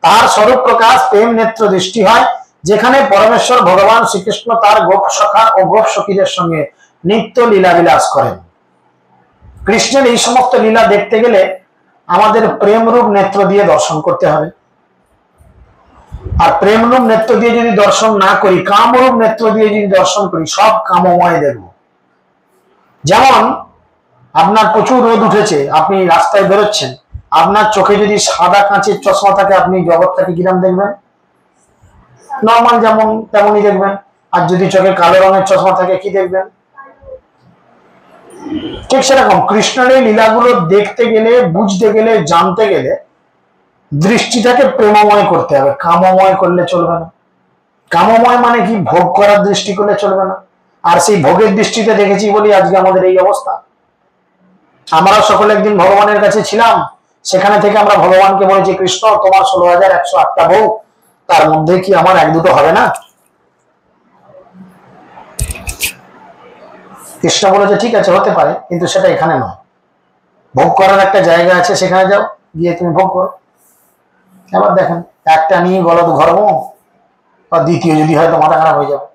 তার স্বরূপ প্রকাশ প্রেম নেত্র দৃষ্টি হয়, যেখানে পরমেশ্বর ভগবান শ্রীকৃষ্ণ তার গোপ সখা ও গোপ সখীদের সঙ্গে নিত্য লীলা বিলাস করেন। কৃষ্ণের এই সমস্ত লীলা দেখতে গেলে আমাদের প্রেমরূপ নেত্র দিয়ে দর্শন করতে হবে। আর প্রেমরূপ নেত্র দিয়ে যদি দর্শন না করি, কামরূপ নেত্র দিয়ে যদি দর্শন করি, সব কামময় দেখব। যেমন আপনার প্রচুর রোদ উঠেছে, আপনি রাস্তায় বেরোচ্ছেন, আপনার চোখে যদি সাদা কাঁচের চশমা থাকে, আপনি জগৎটাকে কিরম দেখবেন? নর্মাল যেমন তেমনই দেখবেন। আর যদি চোখে কালো রঙের চশমা থাকে, কি দেখবেন? ঠিক সেরকম কৃষ্ণের এই লীলাগুলো দেখতে গেলে, বুঝতে গেলে, জানতে গেলে দৃষ্টিটাকে প্রেমময় করতে হবে, কামময় করলে চলবে না। কামময় মানে কি? ভোগ করার দৃষ্টি করলে চলবে না। আর সেই ভোগের দৃষ্টিতে দেখেছি বলি আজকে আমাদের এই অবস্থা। আমরা সকলে একদিন ভগবানের কাছে ছিলাম, সেখানে থেকে আমরা ভগবানকে বলেছি, কৃষ্ণ তোমার 16,108টা বউ, তার মধ্যে কি আমার এক দুটো হবে না? কৃষ্ণ বলেছে ঠিক আছে, হতে পারে, কিন্তু সেটা এখানে নয়। ভোগ করার একটা জায়গা আছে, সেখানে যাও, গিয়ে তুমি ভোগ করো। এবার দেখেন, একটা নিয়ে গলদ ঘর্ম, বা দ্বিতীয় যদি হয়তো মাথা খারাপ হয়ে যাবে।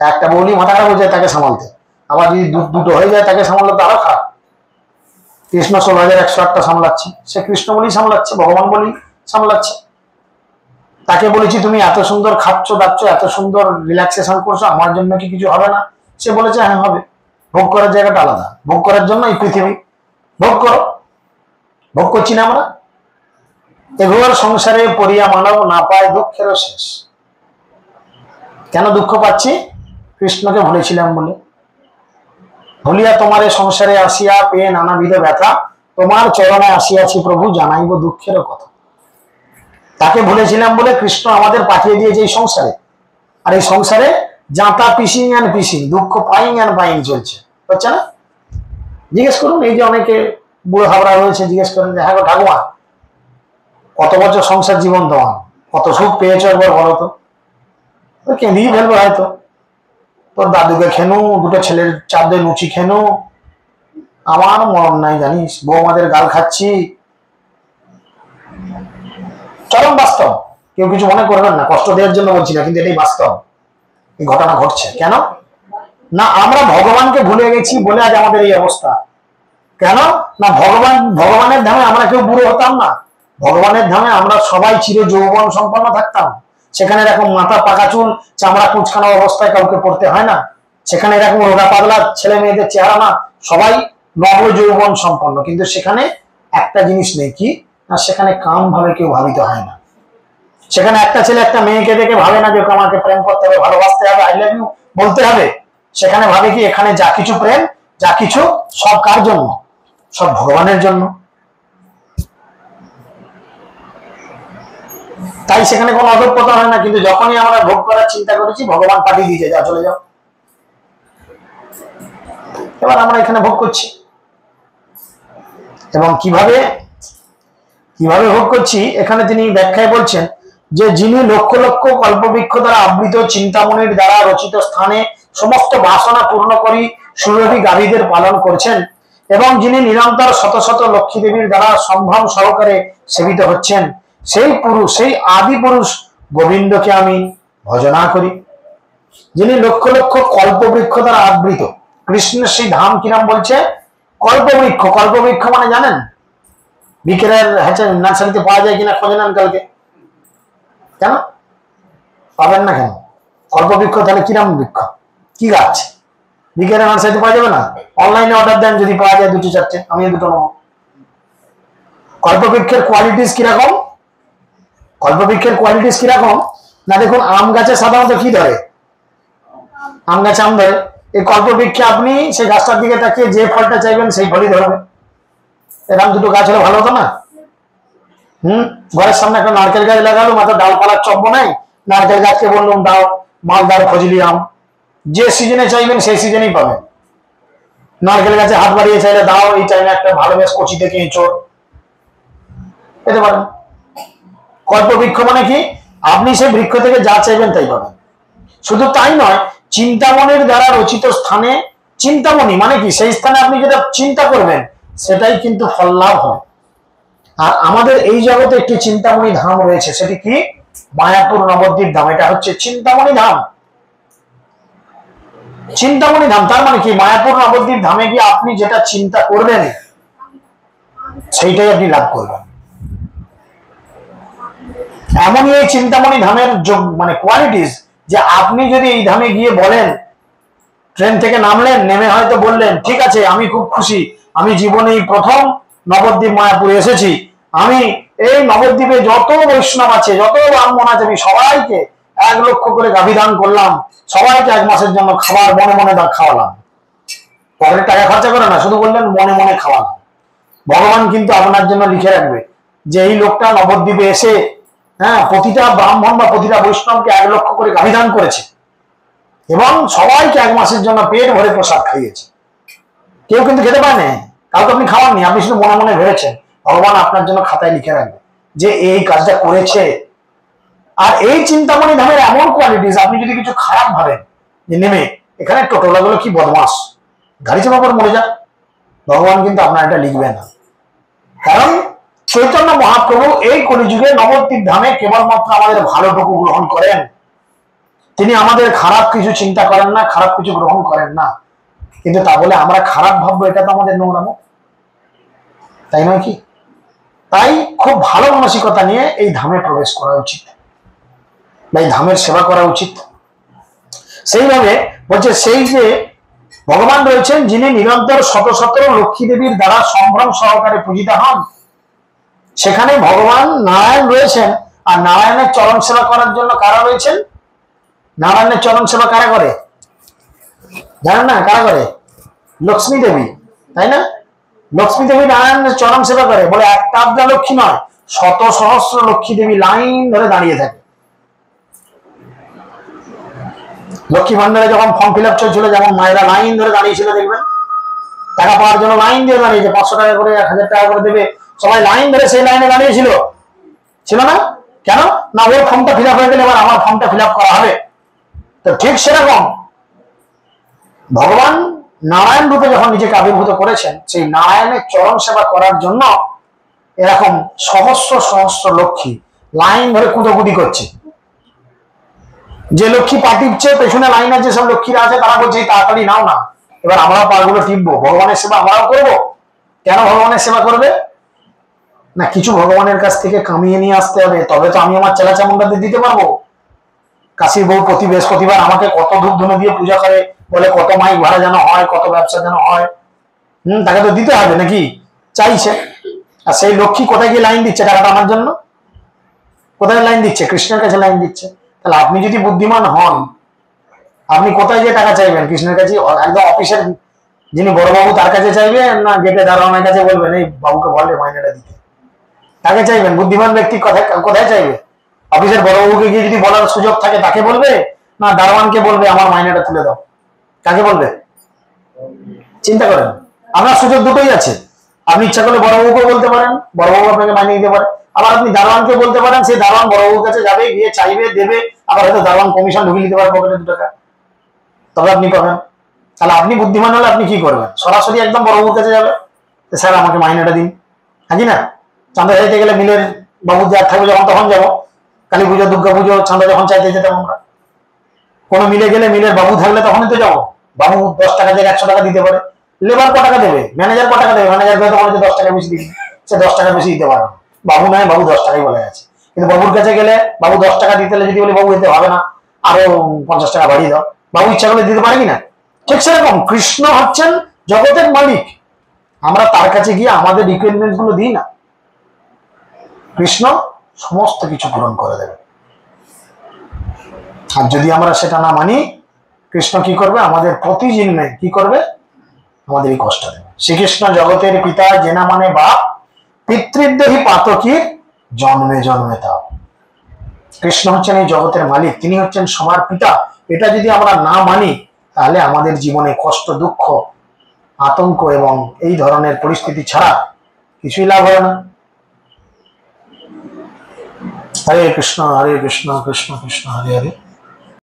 একটা বউলি মাথা খারাপ হয়ে যায় তাকে সামালতে, আবার যদি দুটো হয়ে যায় তাকে সামালতে তো আরো খারাপ। কৃষ্ণ 16,108টা সামলাচ্ছে, সে কৃষ্ণ বলেই সামলাচ্ছে, ভগবান বলেই সামলাচ্ছে। তাকে বলেছি তুমি এত সুন্দর খাচ্ছ দাচ্ছ, এত সুন্দর রিল্যাক্সেশন করছো, আমার জন্য কি কিছু হবে না? সে বলেছে হ্যাঁ হবে। ভোগ করার জায়গাটা আলাদা, ভোগ করার জন্য এই পৃথিবী, ভোগ করো। ভোগ করছি না আমরা? এগুলোর সংসারে পড়িয়া মানব না পায় দুঃখেরও শেষ। কেন দুঃখ পাচ্ছি? কৃষ্ণকে ভুলেছিলাম বলে। ভুলিয়া তোমার সংসারে আসিয়া পেয়ে নানাবিধ ব্যথা, তোমার চরণে আসিয়াছি প্রভু, জানাইব দুঃখের কথা। তাকে ভুলেছিলাম বলে কৃষ্ণ আমাদের পাঠিয়ে দিয়েছে এই সংসারে। আর এই সংসারে জাঁতা পিসিং অ্যান্ড পিসিং, দুঃখ পাইং অ্যান্ড পাইং চলছে, হচ্ছে না? জিজ্ঞেস করুন, এই যে অনেকে বুড়ো হাবড়া রয়েছে, জিজ্ঞেস করেন যে হ্যাঁ গো ঠাকুমা, কত বছর সংসার জীবন তোমার, কত সুখ পেয়েছো একবার বলো তো? কেঁদিয়ে ফেলবো হয়তো। তোর দাদুকে খেনু, দুটো ছেলের চাঁদে লুচি খেনু, আমার মরণ নাই জানিস, বৌমাদের গাল খাচ্ছি। চরম বাস্তব, কেউ কিছু মনে করবেন না, কষ্ট দেওয়ার জন্য বলছি না, কিন্তু এটাই বাস্তব। এই ঘটনা ঘটছে কেন না? আমরা ভগবানকে ভুলে গেছি বলে আজ আমাদের এই অবস্থা। কেন না? ভগবানের ধামে আমরা কেউ বুড়ো হতাম না। ভগবানের ধামে আমরা সবাই চির যৌবন সম্পন্ন থাকতাম। সেখানে এরকম মাথা পাকা চুল, চামড়া কুচকানো অবস্থায় কাউকে পড়তে হয় না। সেখানে এরকম রোগা পাগলা ছেলে মেয়েদের চেহারা না, সবাই নব যৌবন সম্পন্ন। কিন্তু সেখানে একটা জিনিস নেই, কি না? সেখানে কাম ভাবে কেউ ভাবিত হয় না। সেখানে একটা ছেলে একটা মেয়েকে দেখে ভাবে না যে আমাকে প্রেম করতে হবে, ভালোবাসতে হবে, আই লাভ ইউ বলতে হবে। সেখানে ভাবে কি এখানে যা কিছু প্রেম, যা কিছু, সব কার জন্য? সব ভগবানের জন্য। তাই সেখানে কোনো অধঃপতন হয় না। কিন্তু যখনই আমরা ভোগ করার চিন্তা করেছি, ভগবান পাঠিয়ে দিয়েছে, যা চলে যাও। এবার আমরা এখানে ভোগ করছি, এবং কিভাবে কিভাবে ভোগ করছি এখানে তিনি ব্যাখ্যায় বলছেন যে যিনি লক্ষ লক্ষ কল্পবৃক্ষ দ্বারা আবৃত চিন্তামণির দ্বারা রচিত স্থানে সমস্ত বাসনা পূর্ণ করি সুরভি গাভীদের পালন করছেন, এবং যিনি নিরন্তর শত শত লক্ষ্মী দেবীর দ্বারা সম্ভ্রম সহকারে সেবিত হচ্ছেন, সেই পুরুষ, সেই আদি পুরুষ গোবিন্দকে আমি ভজনা করি। যিনি লক্ষ লক্ষ কল্পবৃক্ষ দ্বারা আবৃত, কৃষ্ণের সেই ধাম কিরাম বলছে? কল্পবৃক্ষ। কল্পবৃক্ষ মানে জানেন? বিকেলের নার্সারিতে পাওয়া যায় কিনা খোঁজে নেন কালকে। কেন পাবেন না? কেন? কল্পবৃক্ষ তাহলে কিরাম বৃক্ষ, কি গাছ? বিকেলের নার্সারিতে পাওয়া যাবে না? অনলাইনে অর্ডার দেন, যদি পাওয়া যায় দুটো চারটে, আমি দুটো নেবো। কল্পবৃক্ষের কোয়ালিটিস কিরকম? কল্পবৃক্ষের কোয়ালিটিস কিরকম না, দেখুন আম গাছে সাধারণত কি ধরে? আম গাছে আম ধরে। এই কল্পবৃক্ষে আপনি সেই গাছটার দিকে তাকিয়ে যে ফলটা চাইবেন সেই ফলই ধরবে। এরকম দুটো গাছ হলে ভালো হতো না? ঘরের সামনে একটা নারকেল গাছ লাগালো, মাত্র ডালপালার চব্য নাই, নারকেল গাছকে বললাম দাও মালদার ফজলি আম, যে সিজনে চাইবেন সেই সিজনেই পাবেন। নারকেল গাছে হাত বাড়িয়ে চাইলে দাও এই টাইমে একটা ভালো বেশ কচি থেকে এঁচড় পেতে পারেন। কল্পবৃক্ষ মানে কি? আপনি সেই বৃক্ষ থেকে যা চাইবেন তাই পাবেন। শুধু তাই নয়, চিন্তামণির দ্বারা রচিত স্থানে, চিন্তামণি মানে কি? সেই স্থানে আপনি যেটা চিন্তা করবেন সেটাই কিন্তু ফল লাভ হয়। আর আমাদের এই জগতে একটি চিন্তামণি ধাম রয়েছে, সেটি কি? মায়াপুর নবদ্বীপ ধাম। এটা হচ্ছে চিন্তামণি ধাম। চিন্তামণি ধাম তার মানে কি? মায়াপুর নবদ্বীপ ধামে গিয়ে আপনি যেটা চিন্তা করবেন সেইটাই আপনি লাভ করবেন। এমনই এই চিন্তামণি ধামের মানে কোয়ালিটিস, যে আপনি যদি এই ধামে গিয়ে বলেন, ট্রেন থেকে নামলেন, নেমে হয়তো বললেন ঠিক আছে আমি খুব খুশি, আমি জীবনে প্রথম নবদ্বীপ মায়াপুরে এসেছি, আমি এই নবদ্বীপে যত বৈষ্ণব আছে, যত ব্রাহ্মণ আছে, আমি সবাইকে 1 লক্ষ করে গাভী দান করলাম, সবাইকে 1 মাসের জন্য খাবার মনে মনে খাওয়ালাম। পকেটে টাকা খরচা করে না, শুধু বললেন মনে মনে খাওয়ালাম। ভগবান কিন্তু আপনার জন্য লিখে রাখবে যে এই লোকটা নবদ্বীপে এসে প্রতিটা ব্রাহ্মণ বা প্রতিটা বৈষ্ণবকে 1 লক্ষ করে গাভী দান করেছে, এবং সবাইকে 1 মাসের জন্য পেট ভরে প্রসাদ খাইয়েছে। কেউ কিন্তু খেতে পায়নি, কাউকে আপনি খাওয়াননি, আপনি শুধু মনে মনে ভেবেছেন। ভগবান আপনার জন্য খাতায় লিখে রাখবে যে এই কাজটা করেছে। আর এই চিন্তামণি ধামের এমন কোয়ালিটিস, আপনি যদি কিছু খারাপ ভাবেন যে নেমে এখানে টোটোলাগুলো কি বদমাস, গাড়ি চাপা করে মরে যা, ভগবান কিন্তু আপনার এটা লিখবে না। কারণ চৈতন্য মহাপ্রভু এই কলিযুগে নবদ্বীপ ধামে কেবলমাত্র আমাদের ভালোটুকু গ্রহণ করেন। তিনি আমাদের খারাপ কিছু চিন্তা করেন না, খারাপ কিছু গ্রহণ করেন না। কিন্তু তা বলে আমরা খারাপ ভাববো, এটা তো আমাদের নোংরামো, তাই নয় কি? তাই খুব ভালো মানসিকতা নিয়ে এই ধামে প্রবেশ করা উচিত, বা এই ধামের সেবা করা উচিত। সেইভাবে বলছে সেই যে ভগবান রয়েছেন যিনি নিরন্তর শত শত লক্ষ্মী দেবীর দ্বারা সম্ভ্রম সহকারে পূজিত হন, সেখানে ভগবান নারায়ণ রয়েছেন। আর নারায়ণের চরণ সেবা করার জন্য কারা রয়েছেন? নারায়ণের চরণ সেবা কারা করে জানেন না? কারা করে? লক্ষ্মী দেবী, তাই না? লক্ষ্মী দেবী নারায়ণের চরণ সেবা করে। বলে একটা আবদা লক্ষ্মী নয়, শত সহস্র লক্ষ্মী দেবী লাইন ধরে দাঁড়িয়ে থাকে। লক্ষ্মী ভান্ডারে যখন ফর্ম ফিল আপ চলছিল, যেমন মায়েরা লাইন ধরে দাঁড়িয়েছিল, দেখবেন টাকা পাওয়ার জন্য লাইন দিয়ে দাঁড়িয়েছে, 500 টাকা করে 1000 টাকা করে দেবে, সবাই লাইন ধরে সেই লাইনে দাঁড়িয়েছিল, ছিল না? কেন না? ওর ফর্মটা ফিল আপ হয়ে গেলে এবার আমার ফর্মটা ফিল আপ করা হবে। তো ঠিক সেরকম ভগবান নারায়ণ রূপে যখন নিজেকে আবির্ভূত করেছেন, সেই নারায়ণের চরণ সেবা করার জন্য এরকম সহস্র সহস্র লক্ষ্মী লাইন ধরে কুটোকুটি করছে। যে লক্ষ্মী পা টিপছে, পেছনে লাইনে যেসব লক্ষ্মীরা আছে তারা বলছে তাড়াতাড়ি নাও না, এবার আমরাও পাগুলো টিপবো, ভগবানের সেবা আমরাও করবো। কেন ভগবানের সেবা করবে? না কিছু ভগবানের কাছ থেকে কামিয়ে নিয়ে আসতে হবে, তবে তো আমি আমার চেলা চামুন্ডাদের দিতে পারবো। কাশির বউ প্রতি বৃহস্পতিবার আমাকে কত ধূপ ধুনো দিয়ে পূজা করে, বলে কত মাইক ভাড়া যেন হয়, কত ব্যবসা যেন হয়, তাকে তো দিতে হবে নাকি? চাইছে। আর সেই লক্ষ্মী কোথায় গিয়ে লাইন দিচ্ছে টাকাটা আমার জন্য? কোথায় লাইন দিচ্ছে? কৃষ্ণের কাছে লাইন দিচ্ছে। তাহলে আপনি যদি বুদ্ধিমান হন, আপনি কোথায় গিয়ে টাকা চাইবেন? কৃষ্ণের কাছে? একদম অফিসের যিনি বড়বাবু তার কাছে চাইবেন, না গেটে দারোয়ানের কাছে বলবেন এই বাবুকে বলে মাইনেটা দিতে? তাকে চাইবেন? বুদ্ধিমান ব্যক্তি কোথায় কোথায় চাইবে? অফিসের বড়বাবুকে গিয়ে যদি বলার সুযোগ থাকে তাকে বলবে, না দারোয়ানকে বলবে আমার মাইনেটা তুলে দাও? কাকে বলবে? চিন্তা করেন, আপনার সুযোগ দুটোই আছে। আপনি ইচ্ছা করলে বড়বাবুকে বলতে পারেন, বড়বাবু আপনাকে মাইনে দিতে পারে। আবার আপনি দারোয়ানকে বলতে পারেন, সেই দারোয়ান বড়বাবুর কাছে যাবে, গিয়ে চাইবে, দেবে, আবার হয়তো দারোয়ান কমিশন ঢুকিয়ে দিতে পারে পকেটে 2 টাকা, তবে আপনি পাবেন। তাহলে আপনি বুদ্ধিমান হলে আপনি কি করবেন? সরাসরি একদম বড়বাবুর কাছে যাবে, স্যার আমাকে মাইনেটা দিন। হ্যাঁ না? চাঁদা চাইতে গেলে মিলের বাবু যার থাকবে যখন তখন যাবো, কালী পুজো দুর্গা পুজো চাঁদা যখন চাইতে যেতাম আমরা, কোনো মিলে গেলে মিলের বাবু থাকলে তখনই তো যাবো। বাবু 10 টাকা থেকে 100 টাকা দিতে পারে, লেবার ক টাকা দেবে, ম্যানেজার ক টাকা দেবে, ম্যানেজার হয়তো 10 টাকা বেশি দিবে, সে 10 টাকা বেশি দিতে পারে। বাবু নয়, বাবু 10 টাকাই বলে আছে। কিন্তু বাবুর কাছে গেলে বাবু 10 টাকা দিতে যদি বলি বাবু দিতে হবে না, আরো 50 টাকা বাড়িয়ে দাও, বাবু ইচ্ছা করলে দিতে পারে কিনা? ঠিক সেরকম কৃষ্ণ হচ্ছেন জগতের মালিক, আমরা তার কাছে গিয়ে আমাদের রিকোয়ারমেন্ট গুলো দিই না, কৃষ্ণ সমস্ত কিছু পূরণ করে দেবে। আর যদি আমরা সেটা না মানি, কৃষ্ণ কি করবে? আমাদের প্রতি জন্মে কি করবে? আমাদেরই কষ্ট দেবে। শ্রীকৃষ্ণ জগতের পিতা, জেনা মানে বাপ, পিতৃদেহী পাতকী জন্মে জন্মে তা। কৃষ্ণ হচ্ছেন এই জগতের মালিক, তিনি হচ্ছেন সবার পিতা। এটা যদি আমরা না মানি, তাহলে আমাদের জীবনে কষ্ট, দুঃখ, আতঙ্ক এবং এই ধরনের পরিস্থিতি ছাড়া কিছুই লাভ হয় না। হরে কৃষ্ণ কৃষ্ণ কৃষ্ণ হরে হরে।